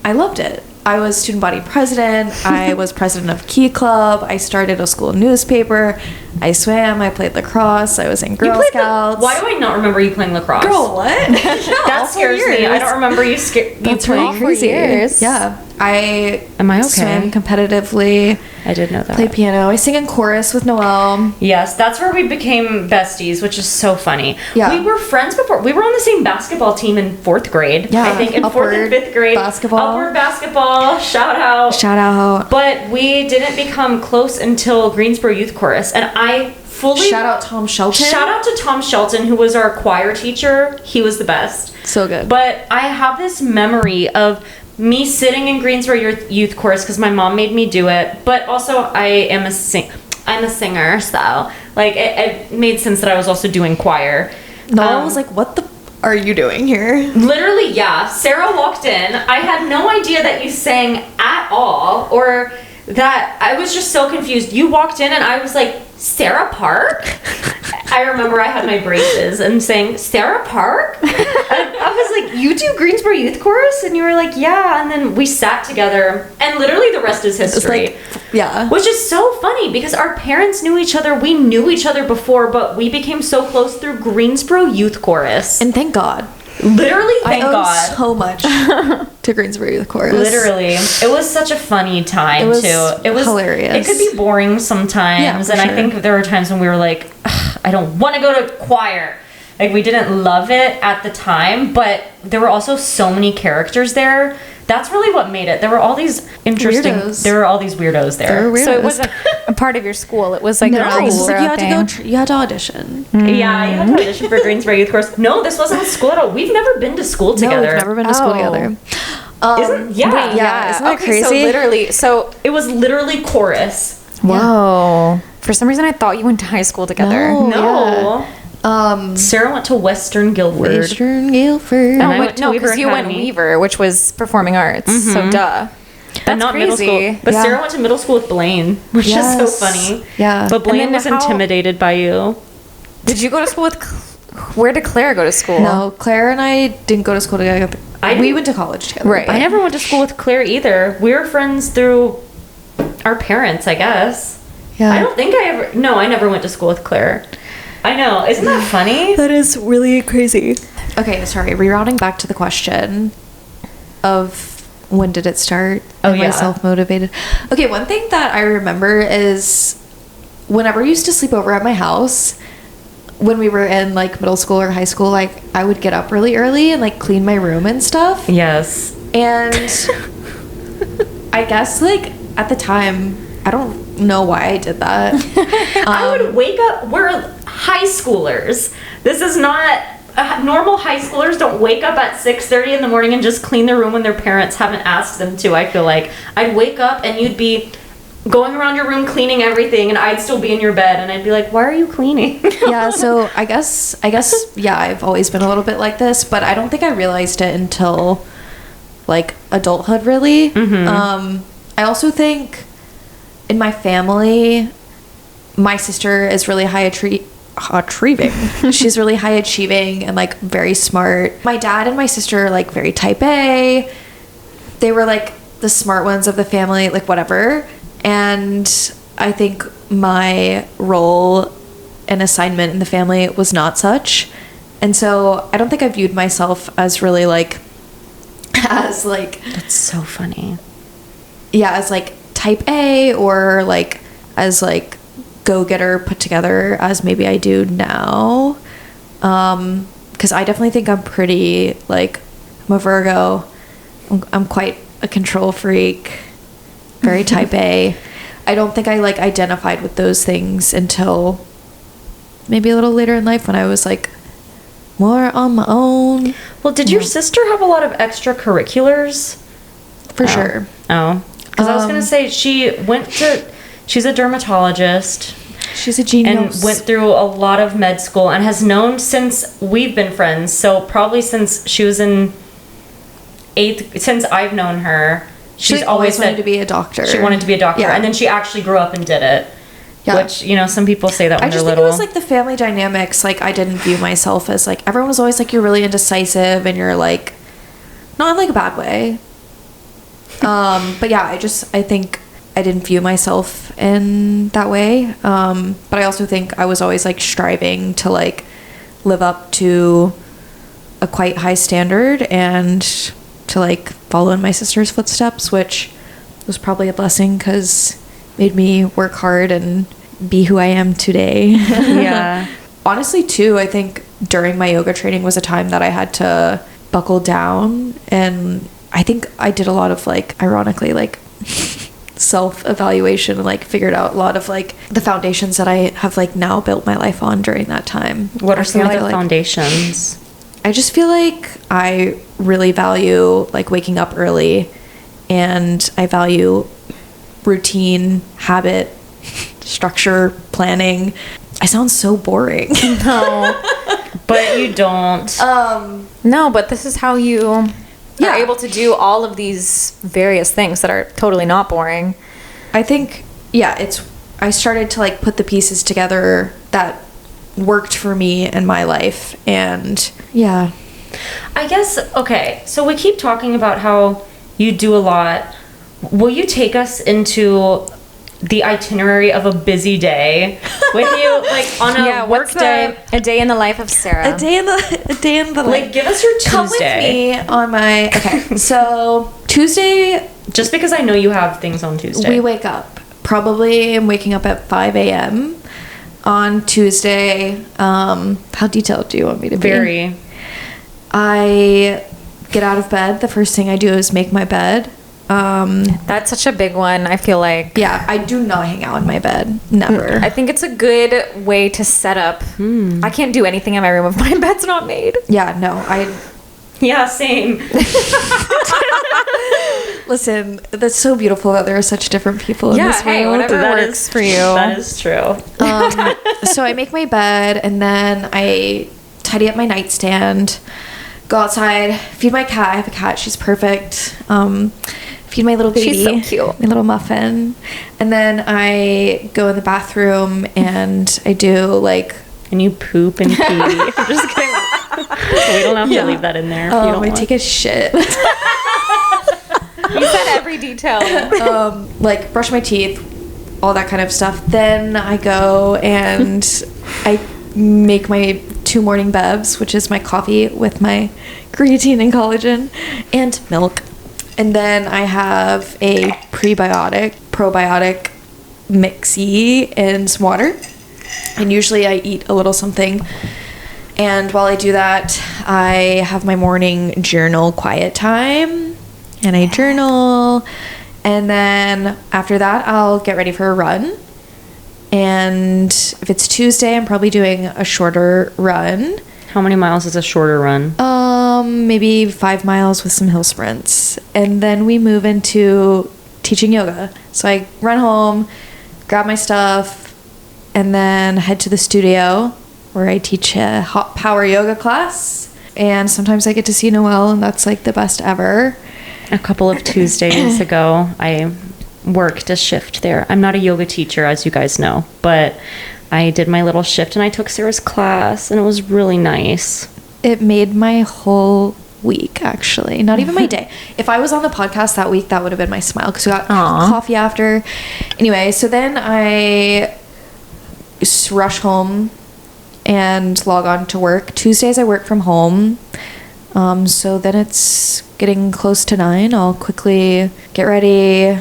I loved it. I was student body president. I was president of Key Club. I started a school newspaper. I swam. I played lacrosse. I was in Girl Scouts. Why do I not remember you playing lacrosse? Girl, what? That scares me. I don't remember you playing. Crazy. Yeah. Am I okay? Swam competitively. I did know that. Play piano. I sing in chorus with Noelle. Yes, that's where we became besties, which is so funny. Yeah. We were friends before. We were on the same basketball team in 4th grade. Yeah. I think in 4th and 5th grade. Upward basketball. Shout out. But we didn't become close until Greensboro Youth Chorus. And I fully... Shout out Tom Shelton. Shout out to Tom Shelton, who was our choir teacher. He was the best. So good. But I have this memory of me sitting in Greensboro Youth Chorus because my mom made me do it, but also I'm a singer, so like it made sense that I was also doing choir. Noelle was like, what the are you doing here? Literally, yeah. Sarah walked in. I had no idea that you sang at all, or that I was just so confused. You walked in and I was like, Sarah Park? I remember I had my braces and saying, Sarah Park? And I was like, you do Greensboro Youth Chorus? And you were like, yeah. And then we sat together, and literally the rest is history. Like, yeah. Which is so funny because our parents knew each other. We knew each other before, but we became so close through Greensboro Youth Chorus. And thank God. Literally, thank I owe God. so much to Greensboro Youth Chorus. Literally. It was such a funny time, it was too. It was hilarious. It could be boring sometimes. Yeah, for and I sure. think there were times when we were like, I don't want to go to choir. Like, we didn't love it at the time, but there were also so many characters there. That's really what made it. There were all these interesting... Weirdos. There were all these weirdos there. There were weirdos. So it wasn't a part of your school. It was like No, a it's like you had Greensboro to go. You had to audition. Yeah, you had to audition for Greensboro Youth Chorus. No, this wasn't a school at all. We've never been to school together. No, we've never been to school Oh. together. Isn't, yeah. Wait, yeah, isn't that okay, crazy? So literally, It was literally chorus. whoa. For some reason, I thought you went to high school together. No. No. Yeah. Sarah went to Western Guilford. Western Guilford. And I No, went to Weaver because you went Academy. Weaver, which was performing arts. So duh. And That's not middle crazy. school. But Yeah. Sarah went to middle school with Blaine, which is so Yes. funny. Yeah. But Blaine then was how- intimidated by you. Did you go to school with? Where did Claire go to school? No, Claire and I didn't go to school together. I We didn't- went to college together. Right. I never went to school with Claire either. We were friends through our parents, I guess. Yeah. I don't think I ever... No, I never went to school with Claire. I know. Isn't that funny? That is really crazy. Okay, sorry. Rerouting back to the question of when did it start? Oh, Am I yeah. self-motivated? Okay, one thing that I remember is whenever I used to sleep over at my house, when we were in like middle school or high school, like I would get up really early and like clean my room and stuff. Yes. And I guess like at the time, I don't know why I did that. I would wake up. We're high schoolers. This is not normal. High schoolers don't wake up at 6:30 in the morning and just clean their room when their parents haven't asked them to. I feel like I'd wake up and you'd be going around your room cleaning everything, and I'd still be in your bed, and I'd be like, "Why are you cleaning?" Yeah, so I guess yeah, I've always been a little bit like this, but I don't think I realized it until like adulthood, really. I also think in my family, my sister is really high achieving. She's really high achieving and like very smart. My dad and my sister are like very type A. They were like the smart ones of the family, like whatever. And I think my role and assignment in the family was not such. And so I don't think I viewed myself as really like, as like, That's so funny. yeah, as like type A or like as like go-getter put together as maybe I do now. Because I definitely think I'm pretty like, I'm a Virgo. I'm quite a control freak. Very type A. I don't think I like identified with those things until maybe a little later in life when I was like more on my own. Well, did your sister have a lot of extracurriculars? For sure. Oh, because I was gonna say she's a dermatologist. She's a And genius. went through a lot of med school and has known since we've been friends. So probably since she was in 8th, since I've known her, she's always wanted said to be a doctor. she wanted to be a doctor. Yeah. And then she actually grew up and did it. Yeah. Which, you know, some people say that when I they're just think little. it was like the family dynamics. Like I didn't view myself as like, everyone was always like, you're really indecisive and you're like, not in like a bad way. But yeah, I think I didn't view myself in that way. But I also think I was always like striving to like live up to a quite high standard and to like follow in my sister's footsteps, which was probably a blessing because made me work hard and be who I am today. Yeah. Honestly, too, I think during my yoga training was a time that I had to buckle down, and I think I did a lot of like, ironically, like self-evaluation and like figured out a lot of like the foundations that I have like now built my life on during that time. What I are some feel of the like- foundations? I just feel like I really value like waking up early, and I value routine, habit, structure, planning. I sound so boring. No. But you don't. No, but this is how you are Yeah. able to do all of these various things that are totally not boring. I think, yeah, I started to like put the pieces together that worked for me in my life, and yeah. I guess, okay, so we keep talking about how you do a lot. Will you take us into the itinerary of a busy day with you, like on a work day? A day in the life of Sarah. A day in the Like, give us your Tuesday. Come with me on my okay. So Tuesday, Just because I know you have things on Tuesday. we wake up. Probably I'm waking up at 5 a.m. on Tuesday. How detailed do you want me to be? Very. I get out of bed. The first thing I do is make my bed. That's such a big one, I feel like. Yeah, I do not hang out in my bed. Never. I think it's a good way to set up. I can't do anything in my room if my bed's not made. Yeah, no. Yeah, same. Listen, that's so beautiful that there are such different people in this world. hey, whatever That works is- for you. That is true. So I make my bed, and then I tidy up my nightstand, go outside, feed my cat. I have a cat. She's perfect. Feed my little baby. She's so cute. My little muffin. And then I go in the bathroom, and I do like... And you poop and pee. I'm just kidding. We don't have to leave that in there. If you don't I want. take a shit. You said every detail. Like brush my teeth, all that kind of stuff. Then I go and I make my 2 morning bevs, which is my coffee with my creatine and collagen and milk. And then I have a probiotic mixie and some water. And usually I eat a little something. And while I do that, I have my morning journal quiet time. And I journal. And then after that, I'll get ready for a run. And if it's Tuesday, I'm probably doing a shorter run. How many miles is a shorter run? Maybe 5 miles with some hill sprints. And then we move into teaching yoga. So I run home, grab my stuff, and then head to the studio where I teach a hot power yoga class. And sometimes I get to see Noelle, and that's like the best ever. A couple of Tuesdays ago, I worked a shift there. I'm not a yoga teacher, as you guys know, but I did my little shift and I took Sarah's class, and it was really nice. It made my whole week, actually. Not even my day. If I was on the podcast that week, that would have been my smile, because we got coffee after. Anyway, so then I rush home and log on to work. Tuesdays I work from home. So then it's getting close to 9. I'll quickly get ready,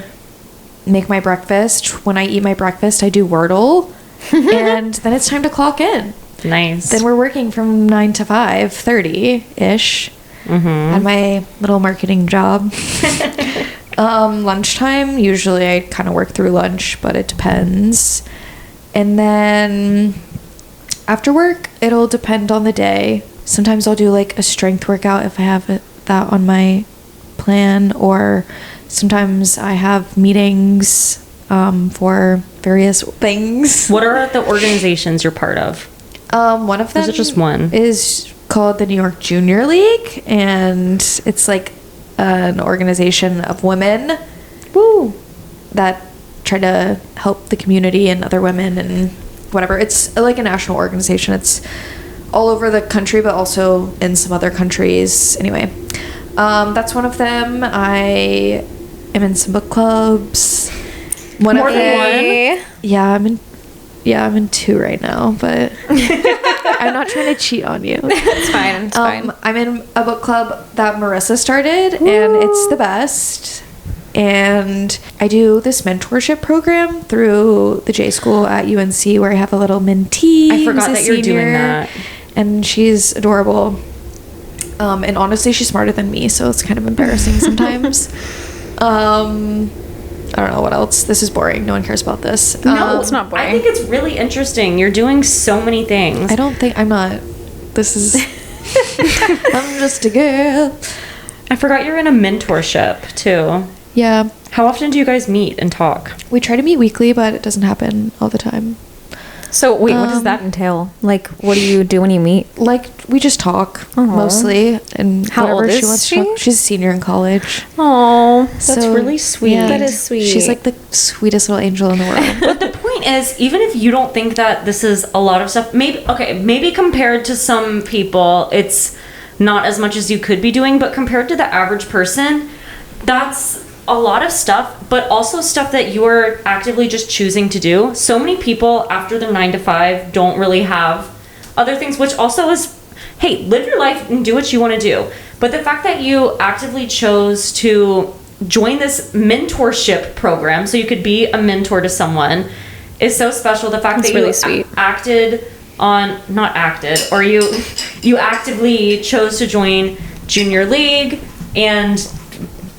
make my breakfast. When I eat my breakfast, I do Wordle. And then it's time to clock in. Nice. Then we're working from 9 to 5:30-ish at my little marketing job. Lunchtime, usually I kind of work through lunch, but it depends. And then after work, it'll depend on the day. Sometimes I'll do like a strength workout if I have that on my plan, or sometimes I have meetings for various things. What are the organizations you're part of? One of them is it just one? Is called the New York Junior League, and it's like an organization of women that try to help the community and other women and whatever. It's like a national organization. It's all over the country, but also in some other countries. Anyway, that's one of them. I am in some book clubs. More than one? Yeah, I'm in 2 right now, but I'm not trying to cheat on you. It's fine. It's fine. I'm in a book club that Marisa started, and it's the best. And I do this mentorship program through the J School at UNC, where I have a little mentee. I forgot that you're doing that. And she's adorable. And honestly, she's smarter than me, so it's kind of embarrassing sometimes. I don't know what else. This is boring. No one cares about this. No, it's not boring. I think it's really interesting. You're doing so many things. I don't think I'm not. This is. I'm just a girl. I forgot you're in a mentorship too. Yeah. How often do you guys meet and talk? We try to meet weekly, but it doesn't happen all the time. So wait, what does that entail? Like, what do you do when you meet? Like, we just talk mostly, and how whatever old is she wants she? to talk. She's a senior in college. Oh, That's really sweet. Yeah, That is sweet. She's like the sweetest little angel in the world. But the point is, even if you don't think that this is a lot of stuff, maybe compared to some people, it's not as much as you could be doing, but compared to the average person, that's a lot of stuff, but also stuff that you're actively just choosing to do. So many people after their 9 to 5 don't really have other things, which also is, hey, live your life and do what you want to do. But the fact that you actively chose to join this mentorship program so you could be a mentor to someone is so special. The fact that really you sweet. you actively chose to join Junior League and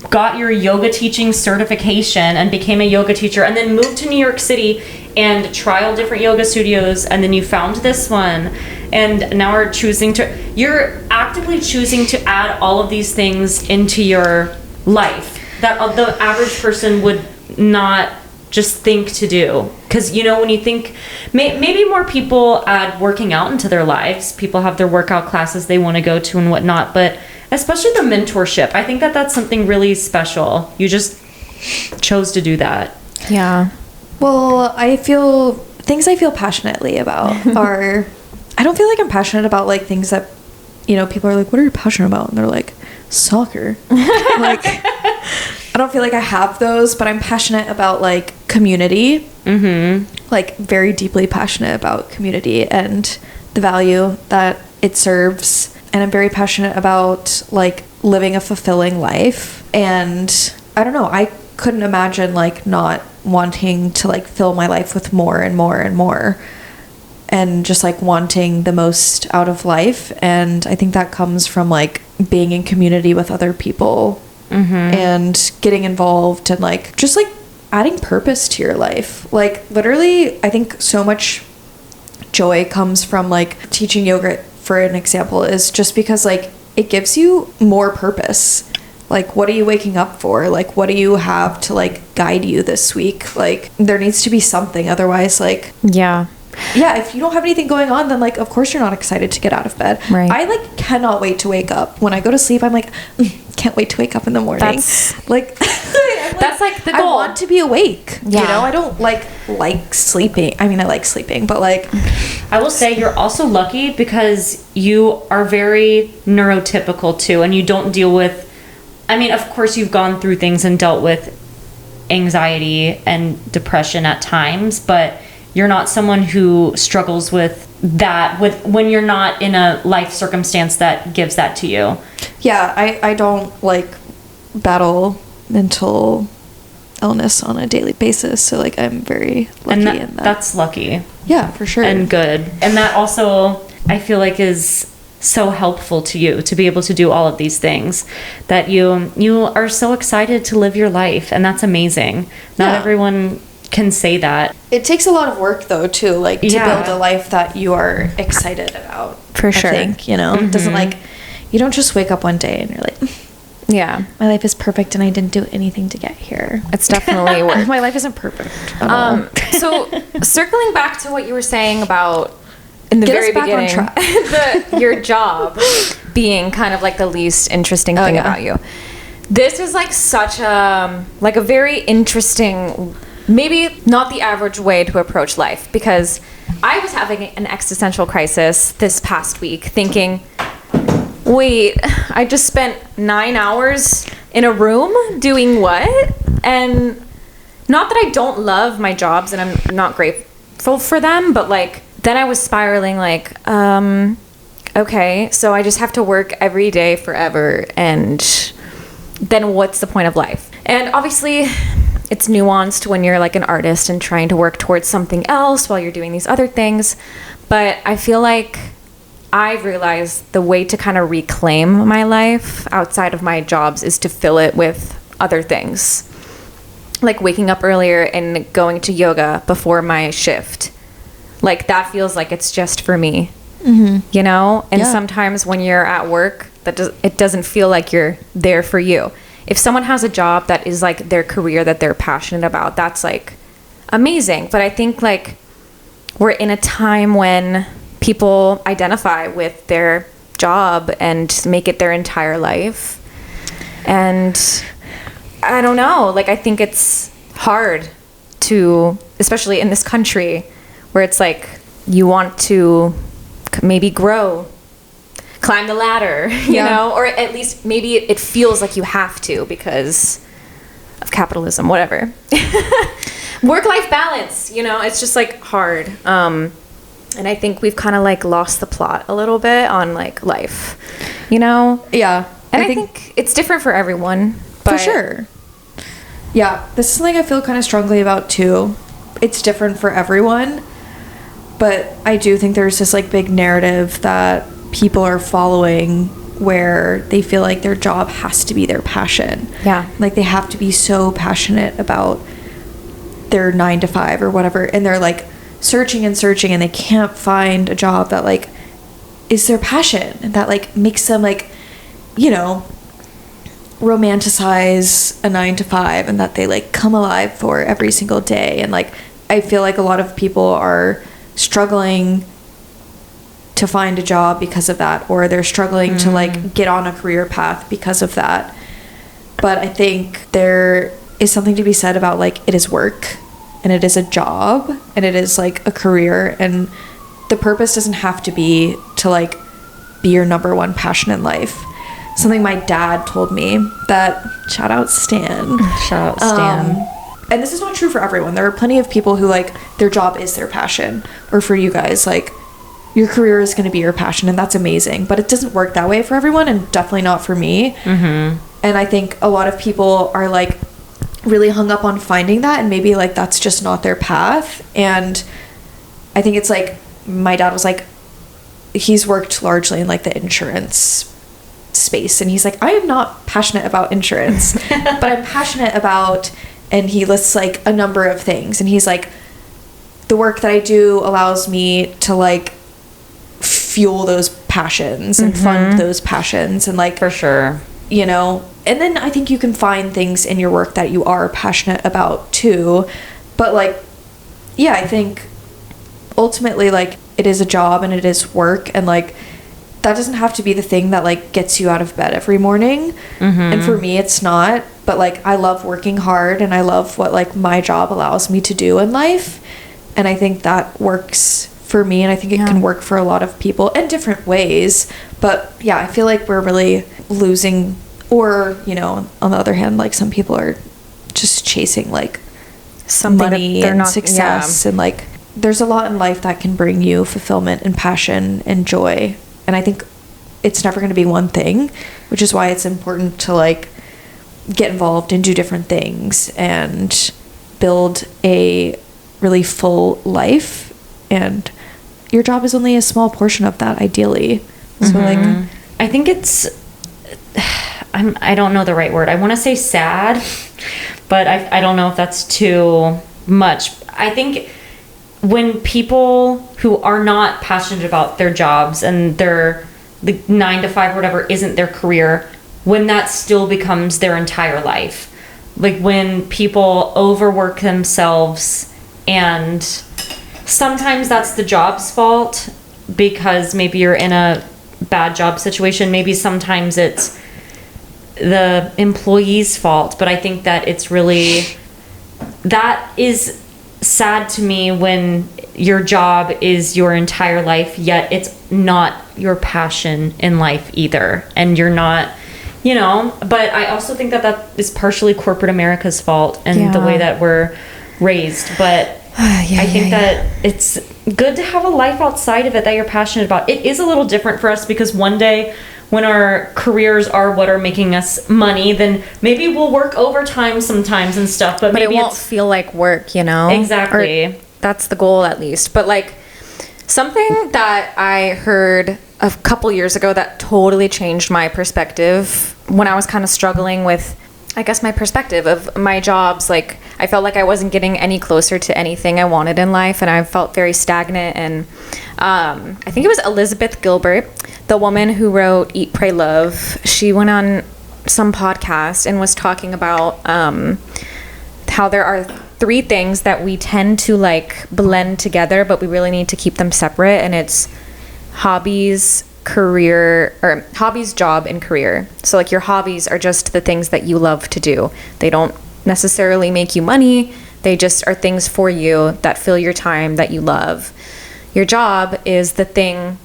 got your yoga teaching certification and became a yoga teacher, and then moved to New York City and trialed different yoga studios, and then you found this one, and now you're actively choosing to add all of these things into your life that the average person would not just think to do. Because when you think maybe more people add working out into their lives, people have their workout classes they want to go to and whatnot, but especially the mentorship, I think that that's something really special. You just chose to do that. Yeah. Well, things I feel passionately about are, I don't feel like I'm passionate about like things that, people are like, what are you passionate about? And they're like, soccer. Like, I don't feel like I have those, but I'm passionate about like community. Mm-hmm. Like very deeply passionate about community and the value that it serves. And I'm very passionate about like living a fulfilling life. And I don't know, I couldn't imagine like not wanting to like fill my life with more and more and more, and just like wanting the most out of life. And I think that comes from like being in community with other people and getting involved and like just like adding purpose to your life. Like literally, I think so much joy comes from like teaching yoga, for an example, is just because like it gives you more purpose. Like, what are you waking up for? Like, what do you have to like guide you this week? Like, there needs to be something. Otherwise, like, Yeah. if you don't have anything going on, then like of course you're not excited to get out of bed. Right. I like cannot wait to wake up. When I go to sleep, I'm like, can't wait to wake up in the morning. That's like that's like the I goal. want to be awake. Yeah. You know, I don't like sleeping. I mean, I like sleeping, but like I will say you're also lucky because you are very neurotypical too, and you don't deal with, I mean, of course you've gone through things and dealt with anxiety and depression at times, but you're not someone who struggles with that when you're not in a life circumstance that gives that to you. yeah, I don't like battle mental illness on a daily basis, so like I'm very lucky And in that. that's lucky yeah, for sure. and good. And that also, I feel like, is so helpful to you to be able to do all of these things, that you are so excited to live your life, and that's amazing. Not Yeah. everyone can say that. It takes a lot of work though too, like to Yeah. build a life that you are excited about. For sure. I think, you know, it doesn't like, you don't just wake up one day and you're like, Yeah. my life is perfect and I didn't do anything to get here. It's definitely work. My life isn't perfect at all. So circling back to what you were saying about in the Get very us back on beginning, track. your job being kind of like the least interesting Oh, thing yeah. about you. This is like such a very interesting, maybe not the average way to approach life, because I was having an existential crisis this past week thinking, wait, I just spent 9 hours in a room doing what? And not that I don't love my jobs and I'm not grateful for them, but like then I was spiraling like, okay, so I just have to work every day forever, and then what's the point of life? And obviously it's nuanced when you're like an artist and trying to work towards something else while you're doing these other things. But I feel like I've realized the way to kind of reclaim my life outside of my jobs is to fill it with other things. Like waking up earlier and going to yoga before my shift. Like that feels like it's just for me, you know? And Yeah. sometimes when you're at work, it doesn't feel like you're there for you. If someone has a job that is like their career that they're passionate about, that's like amazing. But I think like we're in a time when people identify with their job and make it their entire life. And I don't know, like I think it's hard to, especially in this country where it's like you want to maybe grow, climb the ladder, you Yeah. know, or at least maybe it feels like you have to because of capitalism, whatever. Work-life balance, you know, it's just like hard. And I think we've kind of like lost the plot a little bit on like life, you know? yeah. And I think it's different for everyone. For but sure. Yeah, this is something I feel kind of strongly about too. It's different for everyone, but I do think there's this like big narrative that people are following where they feel like their job has to be their passion. Yeah. Like they have to be so passionate about their 9 to 5 or whatever, and they're like searching and searching and they can't find a job that like is their passion and that like makes them like, you know, romanticize a 9 to 5 and that they like come alive for every single day. And like I feel like a lot of people are struggling to find a job because of that, or they're struggling to like get on a career path because of that. But I think there is something to be said about like it is work and it is a job and it is like a career, and the purpose doesn't have to be to like be your number one passion in life. Something my dad told me that, shout out Stan. Shout out Stan. And this is not true for everyone. There are plenty of people who like their job is their passion, or for you guys, like your career is going to be your passion, and that's amazing. But it doesn't work that way for everyone, and definitely not for me. Mm-hmm. And I think a lot of people are like really hung up on finding that, and maybe like that's just not their path. And I think it's like my dad was like, he's worked largely in like the insurance space, and he's like, I am not passionate about insurance, but I'm passionate about, and he lists like a number of things, and he's like, the work that I do allows me to like fuel those passions and fund those passions, and like, For sure. you know. And then I think you can find things in your work that you are passionate about too, but like, yeah, I think ultimately like it is a job and it is work, and like that doesn't have to be the thing that like gets you out of bed every morning. And for me it's not, but like I love working hard, and I love what like my job allows me to do in life, and I think that works for me, and I think it can work for a lot of people in different ways. But yeah, I feel like we're really losing, or you know, on the other hand, like some people are just chasing like money and success, and like there's a lot in life that can bring you fulfillment and passion and joy, and I think it's never going to be one thing, which is why it's important to like get involved and do different things and build a really full life, and your job is only a small portion of that, ideally. So like I think it's I don't know the right word. I want to say sad, but I don't know if that's too much. I think when people who are not passionate about their jobs, and their the 9 to 5 or whatever isn't their career, when that still becomes their entire life, like when people overwork themselves, and sometimes that's the job's fault because maybe you're in a bad job situation, maybe sometimes it's the employee's fault, but I think that it's really, that is sad to me when your job is your entire life, yet it's not your passion in life either, and you're not, you know. But I also think that that is partially corporate America's fault and the way that we're raised. But I think that it's good to have a life outside of it that you're passionate about. It is a little different for us because one day when our careers are what are making us money, then maybe we'll work overtime sometimes and stuff, but maybe it won't feel like work, you know? Exactly. Or that's the goal, at least. But like something that I heard a couple years ago that totally changed my perspective when I was kind of struggling with, I guess, my perspective of my jobs. Like I felt like I wasn't getting any closer to anything I wanted in life, and I felt very stagnant. And I think it was Elizabeth Gilbert, the woman who wrote Eat, Pray, Love. She went on some podcast and was talking about how there are 3 things that we tend to like blend together, but we really need to keep them separate. And it's hobbies, career, or hobbies, job, and career. So like your hobbies are just the things that you love to do. They don't necessarily make you money. They just are things for you that fill your time that you love. Your job is the thing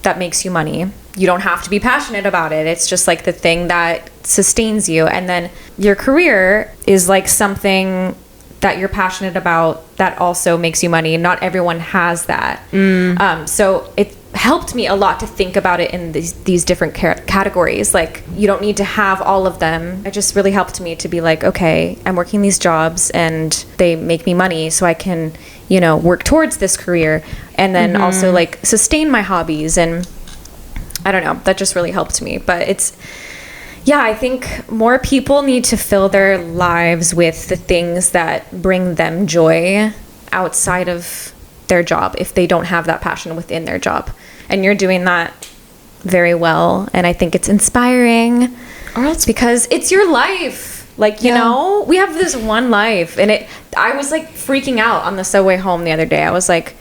that makes you money. You don't have to be passionate about it. It's just like the thing that sustains you. And then your career is like something that you're passionate about that also makes you money. Not everyone has that. So it helped me a lot to think about it in these different categories. Like you don't need to have all of them. It just really helped me to be like, okay, I'm working these jobs and they make me money, so I can, you know, work towards this career, and then also like sustain my hobbies. And I don't know, that just really helped me. But it's, yeah, I think more people need to fill their lives with the things that bring them joy outside of their job if they don't have that passion within their job. And you're doing that very well, and I think it's inspiring. Or else, because it's your life. Like, you know, we have this one life, and I was like freaking out on the subway home the other day. I was like,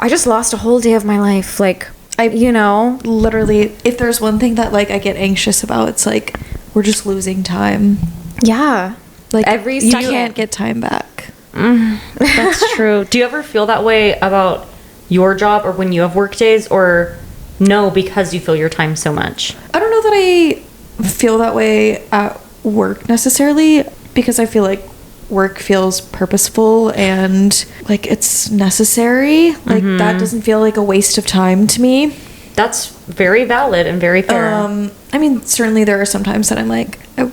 I just lost a whole day of my life. Like, you know, literally, if there's one thing that like I get anxious about, it's like we're just losing time. Yeah, like every you second. can't get time back. That's true. Do you ever feel that way about your job or when you have work days, or no, because you fill your time so much? I don't know that I feel that way at work necessarily, because I feel like work feels purposeful and like it's necessary. Like that doesn't feel like a waste of time to me. That's very valid and very fair. I mean, certainly there are some times that I'm like, I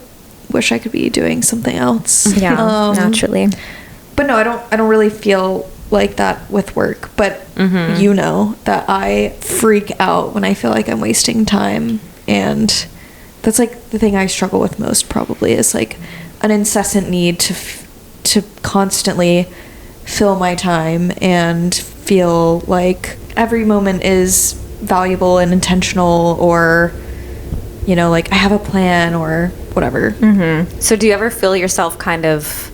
wish I could be doing something else. Yeah, naturally. But no, I don't really feel like that with work. But you know that I freak out when I feel like I'm wasting time, and that's like the thing I struggle with most. Probably is like an incessant need to constantly fill my time and feel like every moment is valuable and intentional, or you know, like I have a plan or whatever. So do you ever feel yourself kind of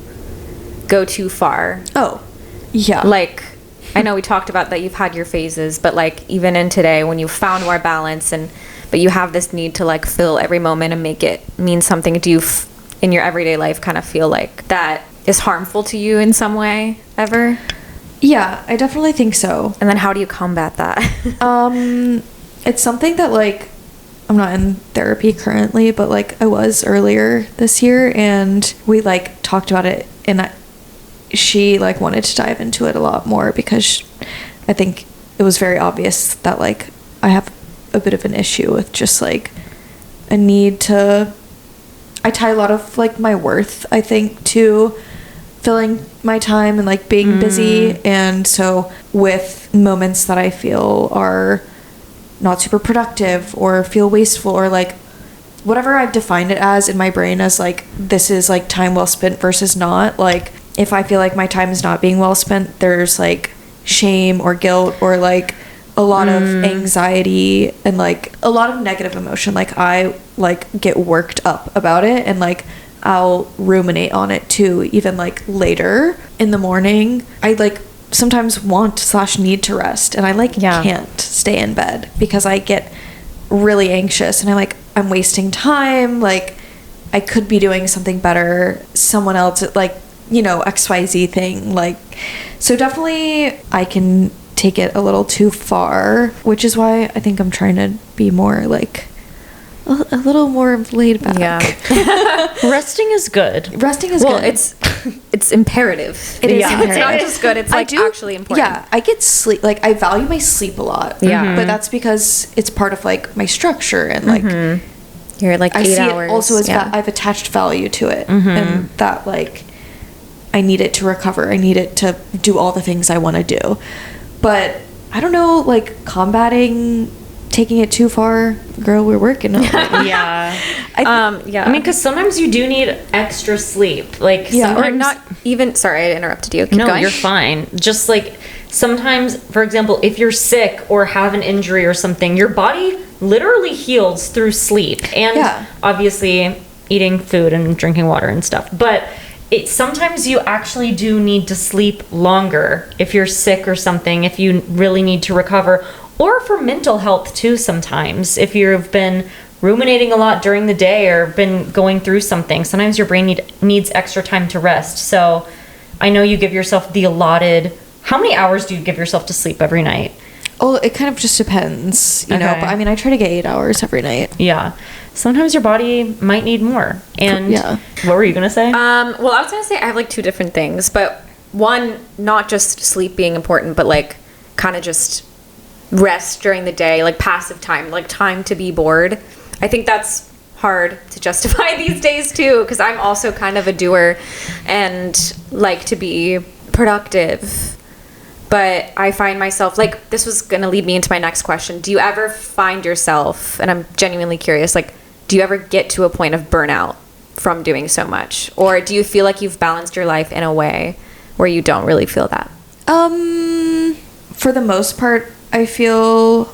go too far? Oh, yeah. Like, I know we talked about that you've had your phases, but like even in today when you found more balance but you have this need to like fill every moment and make it mean something, do you in your everyday life kind of feel like that is harmful to you in some way ever? Yeah, I definitely think so. And then how do you combat that? It's something that like I'm not in therapy currently, but like I was earlier this year, and we like talked about it, and she like wanted to dive into it a lot more because I think it was very obvious that like I have a bit of an issue with just like a need to, I tie a lot of like my worth, I think, to filling my time and like being busy. And so with moments that I feel are not super productive or feel wasteful or like whatever I've defined it as in my brain as like this is like time well spent versus not, like if I feel like my time is not being well spent, there's like shame or guilt or like a lot of anxiety and like a lot of negative emotion. Like I like get worked up about it, and like I'll ruminate on it too, even like later in the morning. I like sometimes want/need to rest, and I like can't stay in bed because I get really anxious and I'm wasting time. Like I could be doing something better. Someone else, like, you know, XYZ thing. Like, so definitely I can take it a little too far, which is why I think I'm trying to be more like a little more laid back. Yeah. Resting is good. Resting is good. It's imperative. It is imperative. It's not imperative. just good, it's like actually important. Yeah, I get sleep. Like I value my sleep a lot. Yeah. But that's because it's part of like my structure, and like you're like 8 I see hours. it also as I've attached value to it, and that like I need it to recover. I need it to do all the things I want to do. But I don't know, like combating taking it too far, girl, we're working on it. Yeah. I mean, because sometimes you do need extra sleep. Like, or not even. Sorry, I interrupted you. Keep going. You're fine. Just like sometimes, for example, if you're sick or have an injury or something, your body literally heals through sleep, and obviously eating food and drinking water and stuff. But sometimes you actually do need to sleep longer if you're sick or something, if you really need to recover. Or for mental health too, sometimes. If you've been ruminating a lot during the day or been going through something, sometimes your brain needs extra time to rest. So I know you give yourself the allotted... How many hours do you give yourself to sleep every night? Oh, it kind of just depends, you know. But I mean, I try to get 8 hours every night. Yeah. Sometimes your body might need more. And what were you going to say? Well, I was going to say I have like two different things. But one, not just sleep being important, but like kind of just... rest during the day, like passive time, like time to be bored. I think that's hard to justify these days too, because I'm also kind of a doer and like to be productive. But I find myself, like, this was going to lead me into my next question. Do you ever find yourself, and I'm genuinely curious, like, do you ever get to a point of burnout from doing so much? Or do you feel like you've balanced your life in a way where you don't really feel that? For the most part, I feel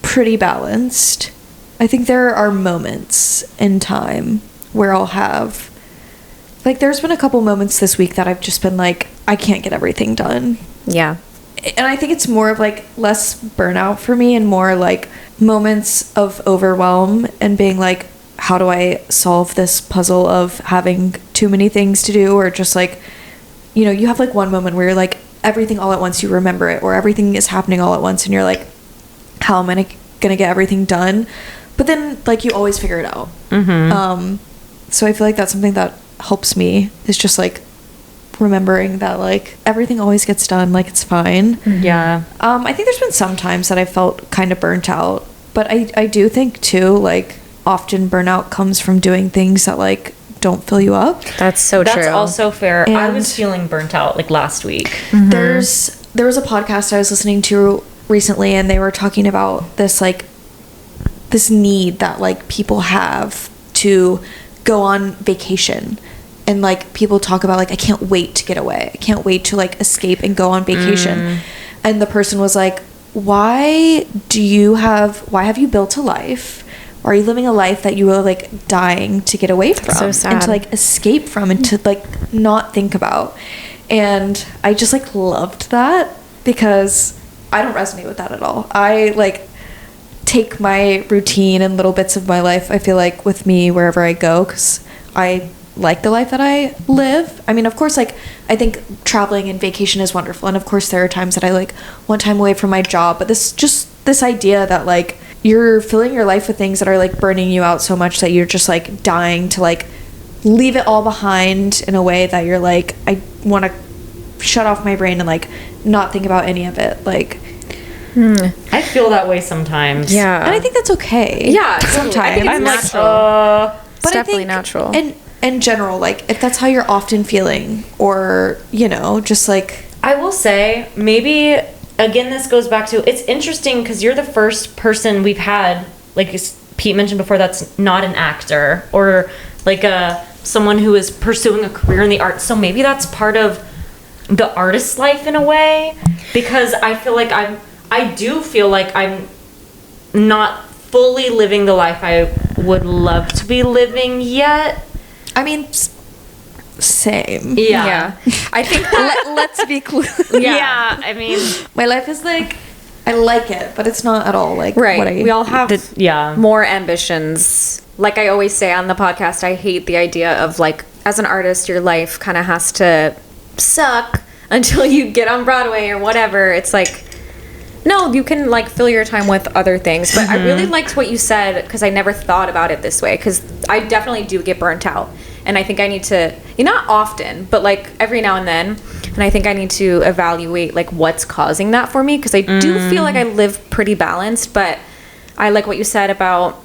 pretty balanced. I think there are moments in time where I'll have... Like, there's been a couple moments this week that I've just been like, I can't get everything done. Yeah. And I think it's more of, like, less burnout for me and more, like, moments of overwhelm and being like, how do I solve this puzzle of having too many things to do? Or just, like, you know, you have, like, one moment where you're like, everything all at once, you remember it, or everything is happening all at once and you're like, how am I gonna get everything done? But then like you always figure it out. So I feel like that's something that helps me, is just like remembering that like everything always gets done, like it's fine. Yeah. I think there's been some times that I felt kind of burnt out, but I do think too, like often burnout comes from doing things that like don't fill you up. That's so true. That's also fair. I And- was feeling burnt out like last week. There was a podcast I was listening to recently, and they were talking about this like this need that like people have to go on vacation. And like people talk about like, I can't wait to get away. I can't wait to like escape and go on vacation. And the person was like, why have you built a life? Or are you living a life that you are like dying to get away from? So sad. And to like escape from and to like not think about. And I just like loved that because I don't resonate with that at all. I like take my routine and little bits of my life, I feel like, with me wherever I go, because I like the life that I live. I mean, of course, like I think traveling and vacation is wonderful, and of course there are times that I like want time away from my job, but this idea that like you're filling your life with things that are like burning you out so much that you're just like dying to like leave it all behind in a way that you're like, I want to shut off my brain and like not think about any of it, like I feel that way sometimes. Yeah. and I think that's okay. Yeah, totally. I think it's I'm like, natural. But It's I definitely think natural. And in general, like if that's how you're often feeling, or you know, just like I will say, maybe, again, this goes back to, it's interesting because you're the first person we've had, like Pete mentioned before, that's not an actor or like someone who is pursuing a career in the arts. So maybe that's part of the artist's life in a way, because I feel like I do feel like I'm not fully living the life I would love to be living yet. I mean, same. Yeah. I think Let's be clear. Yeah. I mean, My life is like, I like it, but it's not at all like right. what I. We all have yeah. more ambitions. Like I always say on the podcast, I hate the idea of like, as an artist, your life kind of has to suck until you get on Broadway or whatever. It's like, no, you can like fill your time with other things. But I really liked what you said, because I never thought about it this way, because I definitely do get burnt out. And I think I need to, not often, but like every now and then. And I think I need to evaluate like what's causing that for me, because I do feel like I live pretty balanced. But I like what you said about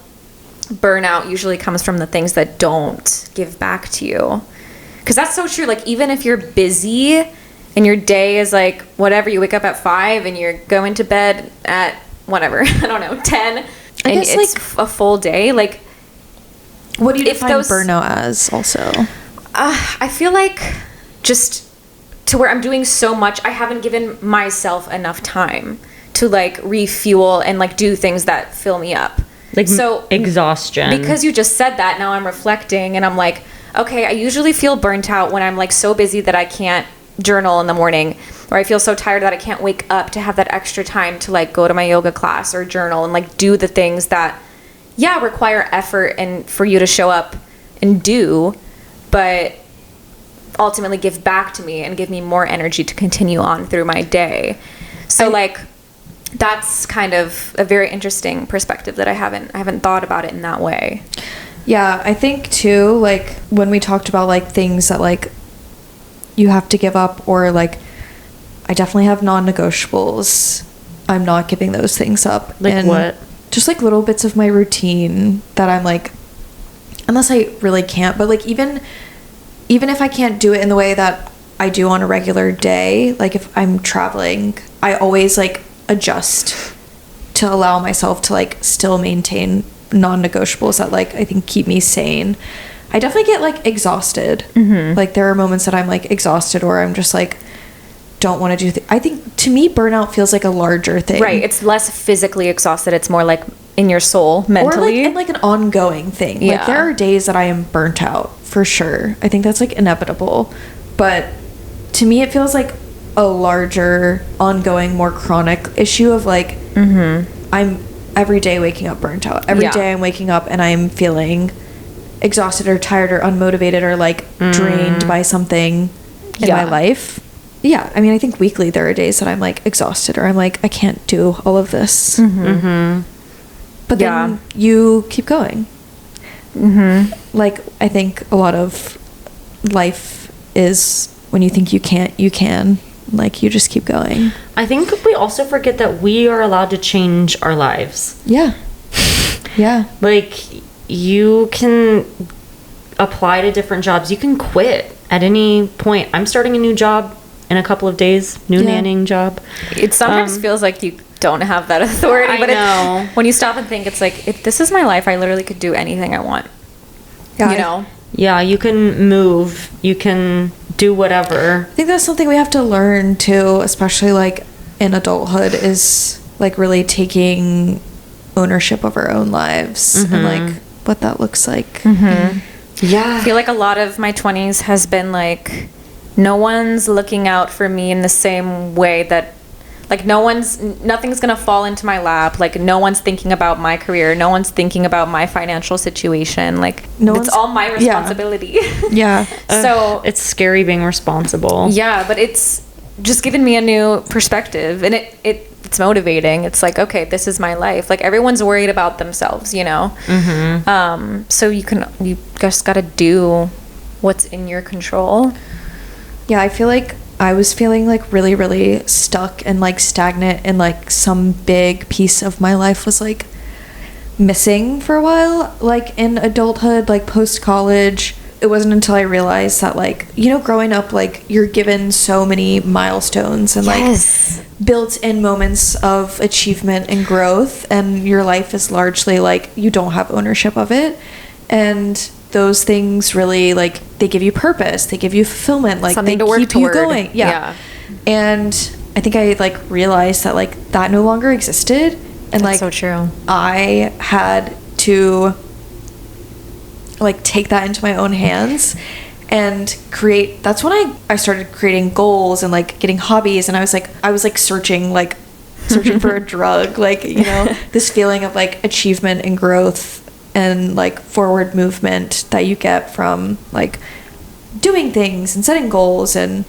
burnout usually comes from the things that don't give back to you. Because that's so true. Like even if you're busy and your day is like whatever, you wake up at 5 and you're going to bed at whatever, I don't know, 10, and guess, it's a full day. Like, what do you if define those- burnout as? Also, I feel like just to where I'm doing so much, I haven't given myself enough time to like refuel and like do things that fill me up. Like so exhaustion. Because you just said that, now I'm reflecting and I'm like, okay, I usually feel burnt out when I'm like so busy that I can't journal in the morning, or I feel so tired that I can't wake up to have that extra time to like go to my yoga class or journal and like do the things that require effort and for you to show up and do, but ultimately give back to me and give me more energy to continue on through my day. So like that's kind of a very interesting perspective that I haven't thought about it in that way. yeah, I think too, like when we talked about like things that like you have to give up, or like I definitely have non-negotiables. I'm not giving those things up. Like and what? Just like little bits of my routine that I'm like, unless I really can't, but like even if I can't do it in the way that I do on a regular day, like if I'm traveling, I always like adjust to allow myself to like still maintain non-negotiables that like I think keep me sane. I definitely get like exhausted. Like there are moments that I'm like exhausted, or I'm just like don't want to do I think to me burnout feels like a larger thing. Right. It's less physically exhausted. It's more like in your soul, mentally. Or like an ongoing thing. Yeah. Like there are days that I am burnt out for sure. I think that's like inevitable. But to me it feels like a larger, ongoing, more chronic issue of like I'm every day waking up burnt out. Every day I'm waking up and I'm feeling exhausted or tired or unmotivated or like drained by something in my life. Yeah, I mean, I think weekly there are days that I'm like exhausted, or I'm like, I can't do all of this. But then you keep going. Like, I think a lot of life is when you think you can't, you can. Like, you just keep going. I think we also forget that we are allowed to change our lives. Yeah. Yeah. Like, you can apply to different jobs. You can quit at any point. I'm starting a new job in a couple of days, nannying job. It sometimes feels like you don't have that authority, but know. When you stop and think, it's like, if this is my life, I literally could do anything I want. Yeah. You know? Yeah, you can move. You can do whatever. I think that's something we have to learn too, especially like in adulthood, is like really taking ownership of our own lives and like what that looks like. Yeah. I feel like a lot of my 20s has been like, no one's looking out for me in the same way that, like, nothing's gonna fall into my lap. Like, no one's thinking about my career. No one's thinking about my financial situation. Like, it's all my responsibility. Yeah. So it's scary being responsible. yeah, but it's just given me a new perspective, and it's motivating. It's like, okay, this is my life. Like, everyone's worried about themselves, you know? So you just gotta do what's in your control. Yeah, I feel like I was feeling like really, really stuck and like stagnant, and like some big piece of my life was like missing for a while, like in adulthood, like post-college. It wasn't until I realized that, like, you know, growing up, like, you're given so many milestones and like built-in moments of achievement and growth, and your life is largely like you don't have ownership of it. And those things really, like, they give you purpose, they give you fulfillment, like Something they to work keep toward. you going. Yeah. And I think I like realized that like that no longer existed, and That's like so true. I had to like take that into my own hands and create. That's when I started creating goals and like getting hobbies, and I was like searching for a drug, like, you know, this feeling of like achievement and growth and like forward movement that you get from like doing things and setting goals, and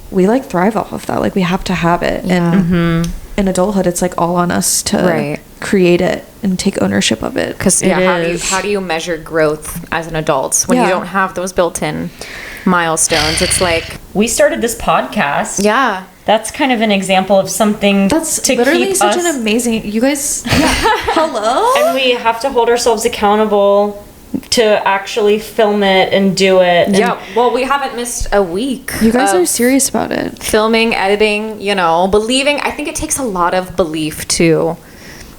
we like thrive off of that. Like, we have to have it. And in adulthood, it's like all on us to create it and take ownership of it. Because how do you measure growth as an adult when you don't have those built-in milestones? It's like, We started this podcast. yeah, That's kind of an example of something That's to literally keep such us, an amazing, you guys, hello? and we have to hold ourselves accountable to actually film it and do it. And yeah. Well, we haven't missed a week. You guys of are serious about it. filming, editing, you know, believing. I think it takes a lot of belief too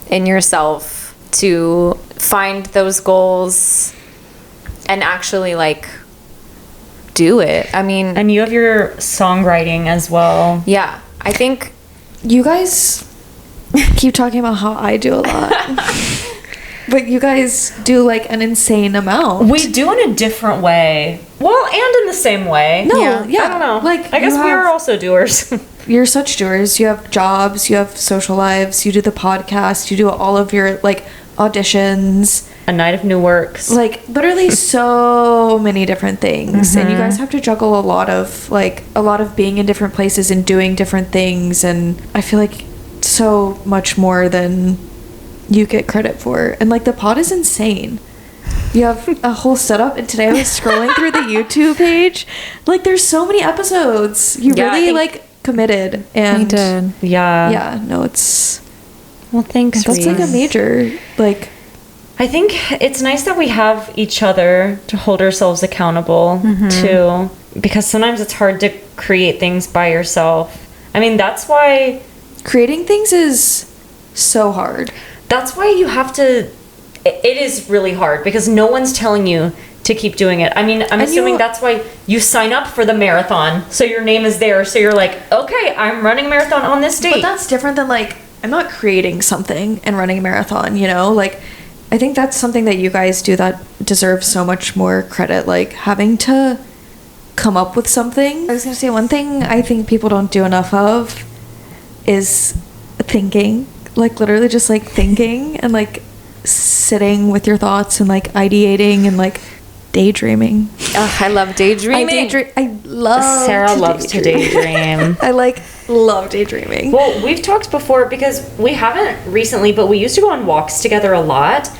in yourself to find those goals and actually like do it. I mean, And you have your songwriting as well. yeah, I think You guys keep talking about how I do a lot. But you guys do like an insane amount. We do in a different way. Well, and in the same way. No, Yeah. yeah. I don't know. Like, I guess you we are have- also doers. You're such doers. You have jobs, you have social lives, you do the podcast, you do all of your like auditions, A night of new works. like literally so many different things. And you guys have to juggle a lot of being in different places and doing different things, and I feel like so much more than you get credit for. And like the pod is insane. You have a whole setup, and today I was scrolling through the YouTube page. Like, there's so many episodes. You Yeah, I really think like committed, and Yeah. yeah, no, it's Well, thanks, that's like a Reese. major like. I think it's nice that we have each other to hold ourselves accountable to, because sometimes it's hard to create things by yourself. I mean, that's why Creating things is so hard. you have to. It is really hard because no one's telling you to keep doing it. I mean, I'm And assuming you- that's why you sign up for the marathon, so your name is there. So you're like, okay, I'm running a marathon on this date. But that's different than like, I'm not creating something and running a marathon, you know? Like, I think that's something that you guys do that deserves so much more credit. Like, having to come up with something. I was gonna say, one thing I think people don't do enough of is thinking. Like, literally just like thinking and like sitting with your thoughts and like ideating and like daydreaming. I love daydreaming. I love Sarah loves to daydream. I like love daydreaming. Well, we've talked before because we haven't recently, but we used to go on walks together a lot.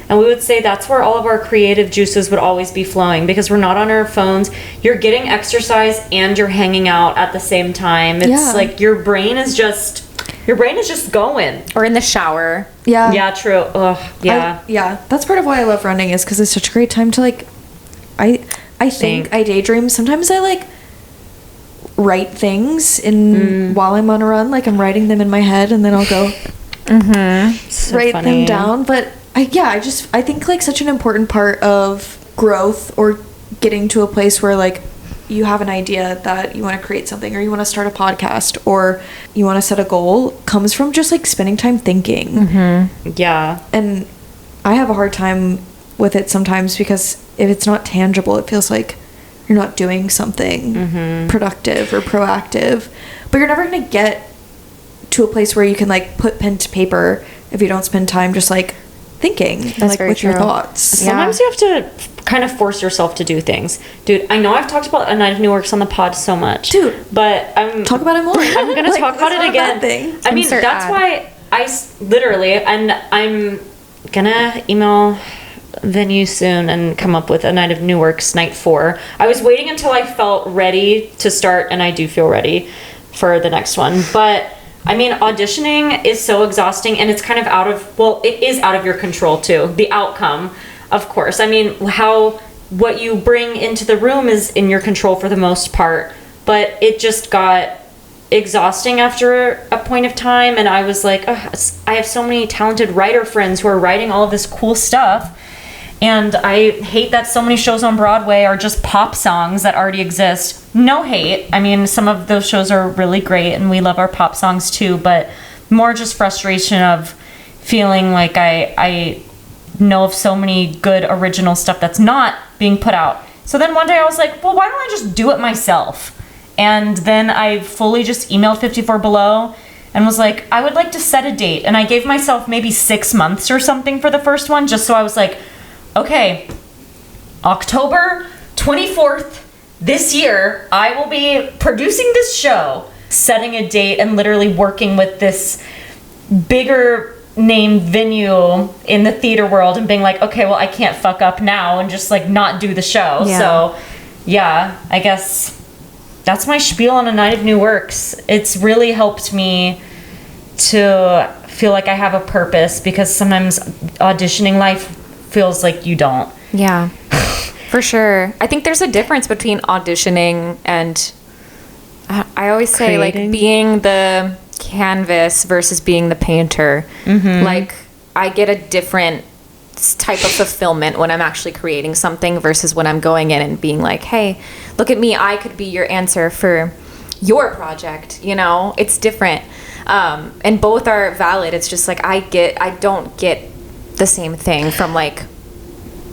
And we would say that's where all of our creative juices would always be flowing, because we're not on our phones. You're getting exercise and you're hanging out at the same time. It's like your brain is just going. Or in the shower. Yeah. Yeah, true. Ugh, yeah. That's part of why I love running, is because it's such a great time to like, I think I daydream. Sometimes I like write things while I'm on a run. Like I'm writing them in my head, and then I'll go So write funny. them down. But I think like such an important part of growth, or getting to a place where like you have an idea that you want to create something, or you want to start a podcast, or you want to set a goal, comes from just like spending time thinking. Yeah. And I have a hard time with it sometimes, because if it's not tangible, it feels like you're not doing something productive or proactive. But you're never going to get to a place where you can like put pen to paper if you don't spend time just like thinking and like with your thoughts. Sometimes you have to kind of force yourself to do things. Dude, I know I've talked about A Night of New Works on the pod so much. Dude. But Talk about it more. I'm going to talk about it again. I mean, Insert that's ad. why literally, and I'm going to email venue soon and come up with A Night of New Works night 4. I was waiting until I felt ready to start, and I do feel ready for the next one. But I mean, auditioning is so exhausting, and it's kind of it is out of your control too. The outcome, of course. I mean, what you bring into the room is in your control for the most part, but it just got exhausting after a point of time, and I was like, ugh, I have so many talented writer friends who are writing all of this cool stuff, and I hate that so many shows on Broadway are just pop songs that already exist. No hate. I mean, some of those shows are really great, and we love our pop songs too, but more just frustration of feeling like I know of so many good original stuff that's not being put out. So then one day I was like, well, why don't I just do it myself? And then I fully just emailed 54 Below and was like, I would like to set a date. And I gave myself maybe 6 months or something for the first one, just so I was like, okay, October 24th this year, I will be producing this show, setting a date and literally working with this bigger name venue in the theater world and being like, okay, well, I can't fuck up now and just like not do the show. Yeah. So yeah, I guess that's my spiel on A Night of New Works. It's really helped me to feel like I have a purpose, because sometimes auditioning life feels like you don't. Yeah, for sure. I think there's a difference between auditioning and I always say Creating. like being the canvas versus being the painter. Like I get a different type of fulfillment when I'm actually creating something versus when I'm going in and being like, hey, look at me, I could be your answer for your project. You know, it's different. And both are valid. It's just like I don't get the same thing from like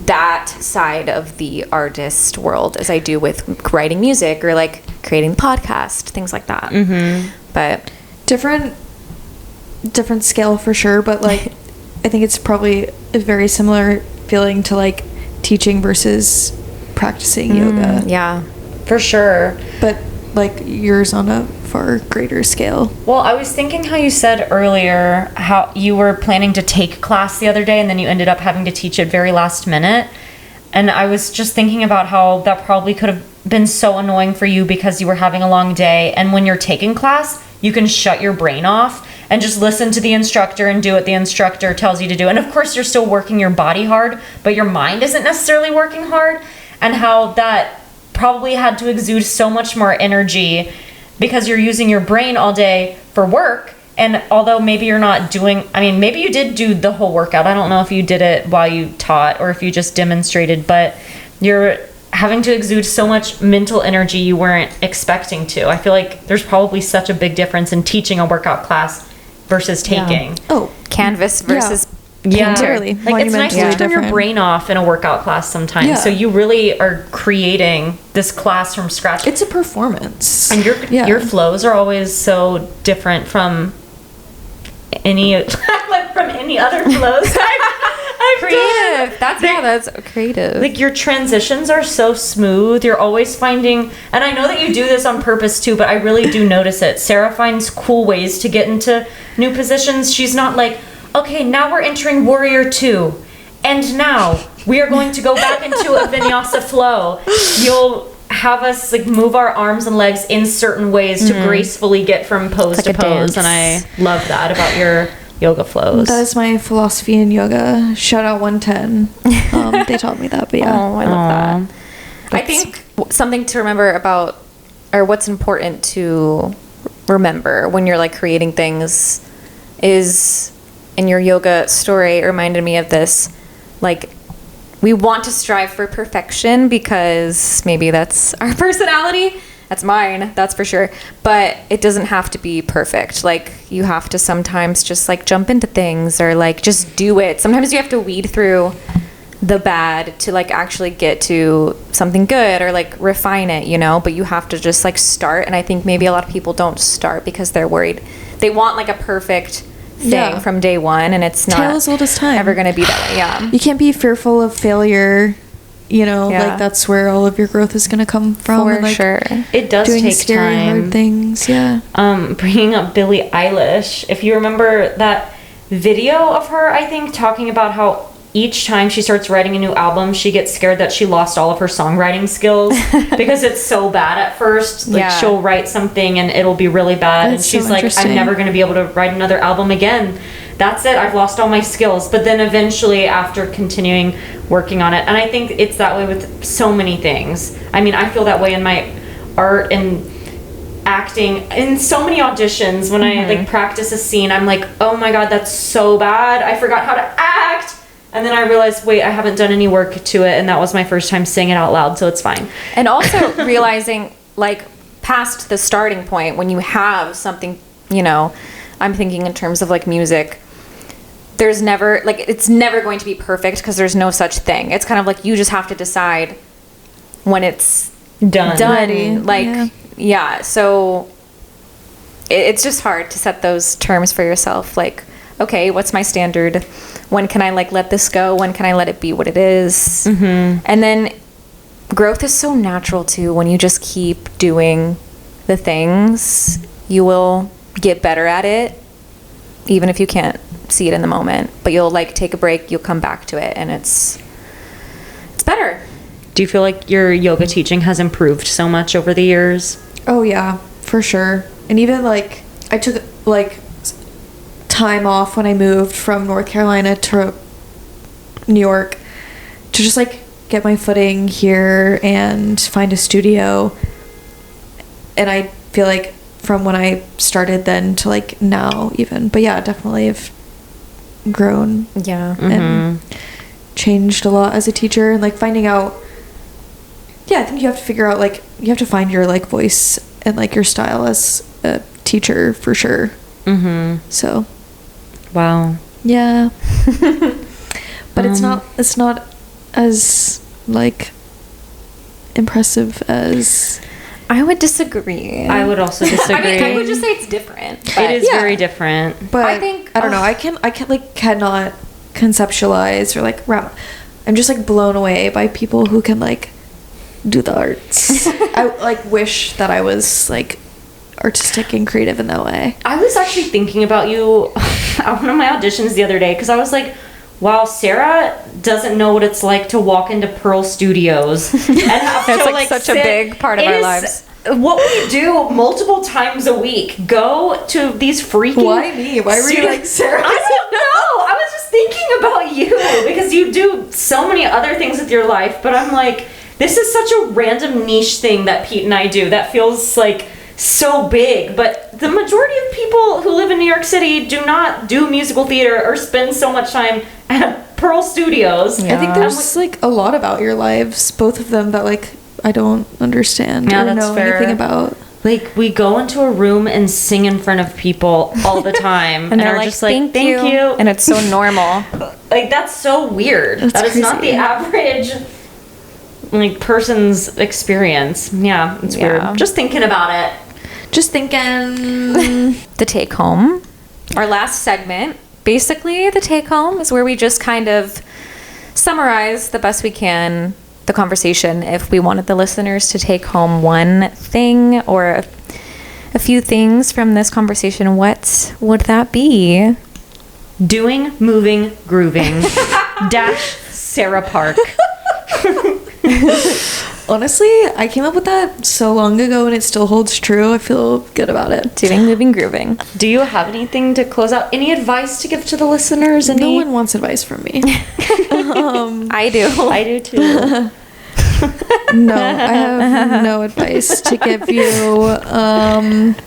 that side of the artist world as I do with writing music or like creating podcast, things like that. But different scale for sure, but like I think it's probably a very similar feeling to like teaching versus practicing yoga. yeah. For sure. But like yours on a far greater scale. Well, I was thinking how you said earlier how you were planning to take class the other day and then you ended up having to teach it very last minute. And I was just thinking about how that probably could have been so annoying for you because you were having a long day. And when you're taking class, you can shut your brain off and just listen to the instructor and do what the instructor tells you to do. And of course, you're still working your body hard, but your mind isn't necessarily working hard. And how that probably had to exude so much more energy because you're using your brain all day for work. And although maybe you're not doing, I mean, maybe you did do the whole workout. I don't know if you did it while you taught or if you just demonstrated, but you're having to exude so much mental energy you weren't expecting to. I feel like there's probably such a big difference in teaching a workout class versus taking. Oh, Canvas versus Yeah, Literally, like it's nice to monumentally turn your different. brain off in a workout class sometimes. Yeah. So you really are creating this class from scratch. it's a performance. And Yeah. your flows are always so different from any from any other flows I've done. creative. That's creative. Like your transitions are so smooth. You're always finding, and I know that you do this on purpose too, but I really do notice it. Sarah finds cool ways to get into new positions. She's not like, okay, now we're entering Warrior 2. And now we are going to go back into a vinyasa flow. You'll have us like move our arms and legs in certain ways to gracefully get from pose to pose. And I love that about your yoga flows. That is my philosophy in yoga. Shout out 110. They taught me that, but yeah. Oh, I love that. I think something to remember about, or what's important to remember when you're like creating things is, in your yoga story, it reminded me of this, like, we want to strive for perfection because maybe that's our personality. That's mine, that's for sure. But it doesn't have to be perfect. Like, you have to sometimes just like jump into things or like just do it. Sometimes you have to weed through the bad to like actually get to something good or like refine it, you know? But you have to just like start. And I think maybe a lot of people don't start because they're worried. They want like a perfect thing from day one, and it's not tale as old as time. ever going to be that way. Yeah, you can't be fearful of failure, you know. Like, that's where all of your growth is going to come from. For and, like, sure. It does doing take scary, time. hard things. Bringing up Billie Eilish, if you remember that video of her, I think, talking about how each time she starts writing a new album, she gets scared that she lost all of her songwriting skills because it's so bad at first. Like, she'll write something and it'll be really bad. That's and she's so like, I'm interesting. never going to be able to write another album again. That's it. I've lost all my skills. But then eventually, after continuing working on it, and I think it's that way with so many things. I mean, I feel that way in my art and acting, in so many auditions. When I like practice a scene, I'm like, oh my God, that's so bad. I forgot how to act. And then I realized, wait, I haven't done any work to it, and that was my first time saying it out loud, so it's fine. And also realizing, like, past the starting point, when you have something, you know, I'm thinking in terms of, like, music, there's never, like, it's never going to be perfect because there's no such thing. It's kind of like you just have to decide when it's Done. Ready. Like, so it's just hard to set those terms for yourself. Like, okay, what's my standard? When can I like let this go? When can I let it be what it is? And then growth is so natural too. When you just keep doing the things, you will get better at it, even if you can't see it in the moment. But you'll like take a break, you'll come back to it, and it's better. Do you feel like your yoga teaching has improved so much over the years? Oh yeah, for sure. And even like, I took like time off when I moved from North Carolina to New York to just like get my footing here and find a studio. And I feel like from when I started then to like now even, but yeah, definitely have grown and changed a lot as a teacher, and like finding out, I think you have to figure out, like, you have to find your like voice and like your style as a teacher for sure. So wow. Yeah. But it's not as like impressive as, I would disagree. I would also disagree. I mean, I would just say it's different. It is very different. but I think- I don't know, I cannot conceptualize or like wrap. I'm just like blown away by people who can like do the arts. I like wish that I was like artistic and creative in that way. I was actually thinking about you at one of my auditions the other day, because I was like, wow, Sarah doesn't know what it's like to walk into Pearl Studios and have That's to like such a sit. big part of It our is lives. What we do multiple times a week. Go to these freaking. Why me? Why were you like, Sarah? I don't know. I was just thinking about you because you do so many other things with your life, but I'm like, this is such a random niche thing that Pete and I do that feels like so big, but the majority of people who live in New York City do not do musical theater or spend so much time at Pearl Studios. I think there's like a lot about your lives, both of them, that like I don't understand or that's know fair. anything about. Like, we go into a room and sing in front of people all the time, and they're are like, just like, thank you. And it's so normal. Like, that's so weird. That's That is not crazy. the average like person's experience. Yeah, it's weird. Just thinking about it. Just thinking. The take home, our last segment. Basically, the take home is where we just kind of summarize the best we can the conversation. If we wanted the listeners to take home one thing or a few things from this conversation, what would that be? Doing, moving, grooving. dash Sarah Park. Honestly, I came up with that so long ago and it still holds true. I feel good about it. Doing, moving, grooving. Do you have anything to close out? Any advice to give to the listeners? No one wants advice from me. I do. I do too. No, I have no advice to give you. But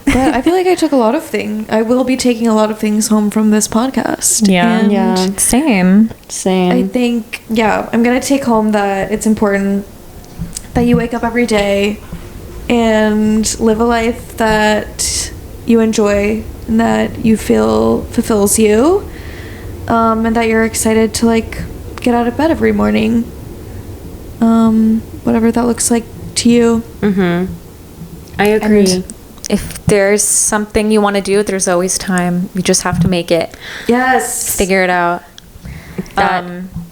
I feel like I will be taking a lot of things home from this podcast. And Same. I think, I'm going to take home that it's important that you wake up every day and live a life that you enjoy and that you feel fulfills you, and that you're excited to like get out of bed every morning, whatever that looks like to you. I agree. And if there's something you want to do, there's always time. You just have to make it. Yes. Figure it out.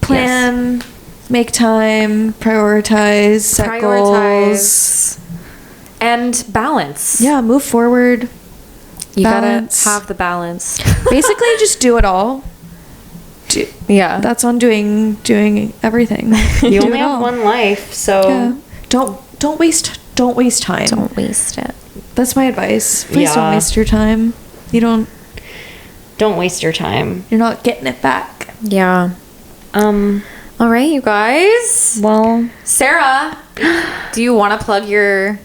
Plan. Yes. Make time, prioritize, set goals. And balance. Yeah, move forward. You balance. Gotta have the balance. Basically, just do it all. That's on doing everything. You only have one life, so don't waste time. Don't waste it. That's my advice. Please don't waste your time. Don't waste your time. You're not getting it back. Yeah. All right, you guys. Well, Sarah, do you want to plug your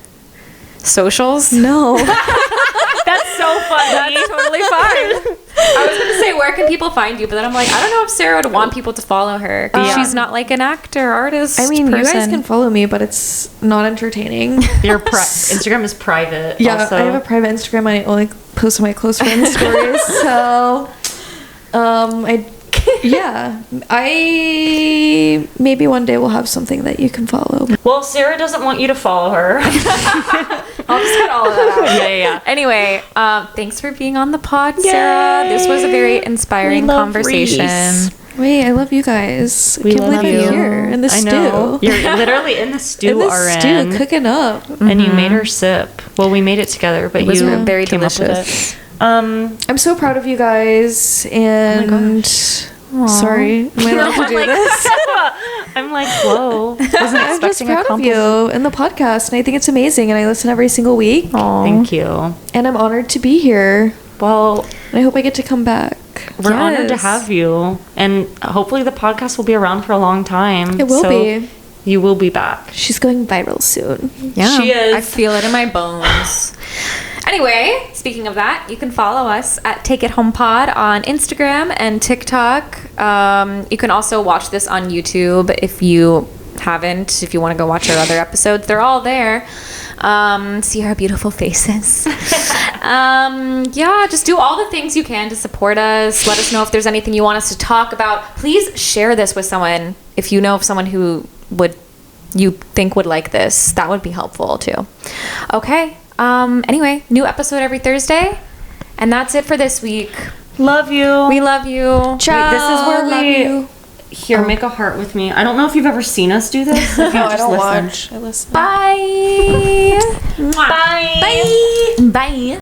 socials? No. That's so funny. That's totally fine. I was going to say, where can people find you? But then I'm like, I don't know if Sarah would want people to follow her. Because she's not like an actor, artist, person. You guys person. can follow me, but it's not entertaining. Your Instagram is private. Yeah, also. I have a private Instagram. I only post my close friends' stories. So, I maybe one day will have something that you can follow. Well, Sarah doesn't want you to follow her. I'll just cut all of that out. Yeah. Anyway, thanks for being on the pod, Sarah. This was a very inspiring conversation. Reese. Wait, I love you guys. I can't believe you're here in the stew. Know. You're literally in the stew, stew, cooking up. And you made her sip. Well, we made it together, but it was you very came delicious. Up with it. I'm so proud of you guys, and sorry, am I allowed to do this? I'm like, whoa. I'm just proud of you and the podcast, and I think it's amazing, and I listen every single week. Aww. Thank you. And I'm honored to be here. Well, and I hope I get to come back. We're honored to have you, and hopefully the podcast will be around for a long time. It will be. You will be back. She's going viral soon. Yeah, she is. I feel it in my bones. Anyway, speaking of that, you can follow us at Take It Home Pod on Instagram and TikTok. You can also watch this on YouTube if you haven't. If you want to go watch our other episodes, they're all there. See our beautiful faces. Just do all the things you can to support us. Let us know if there's anything you want us to talk about. Please share this with someone if you know of someone who you think would like this. That would be helpful too. Okay. Anyway, new episode every Thursday. And that's it for this week. Love you. We love you. Ciao. Wait, this is where love you. Here, make a heart with me. I don't know if you've ever seen us do this. If you No, I just don't listen. watch. I listen. Bye. Bye. Bye. Bye.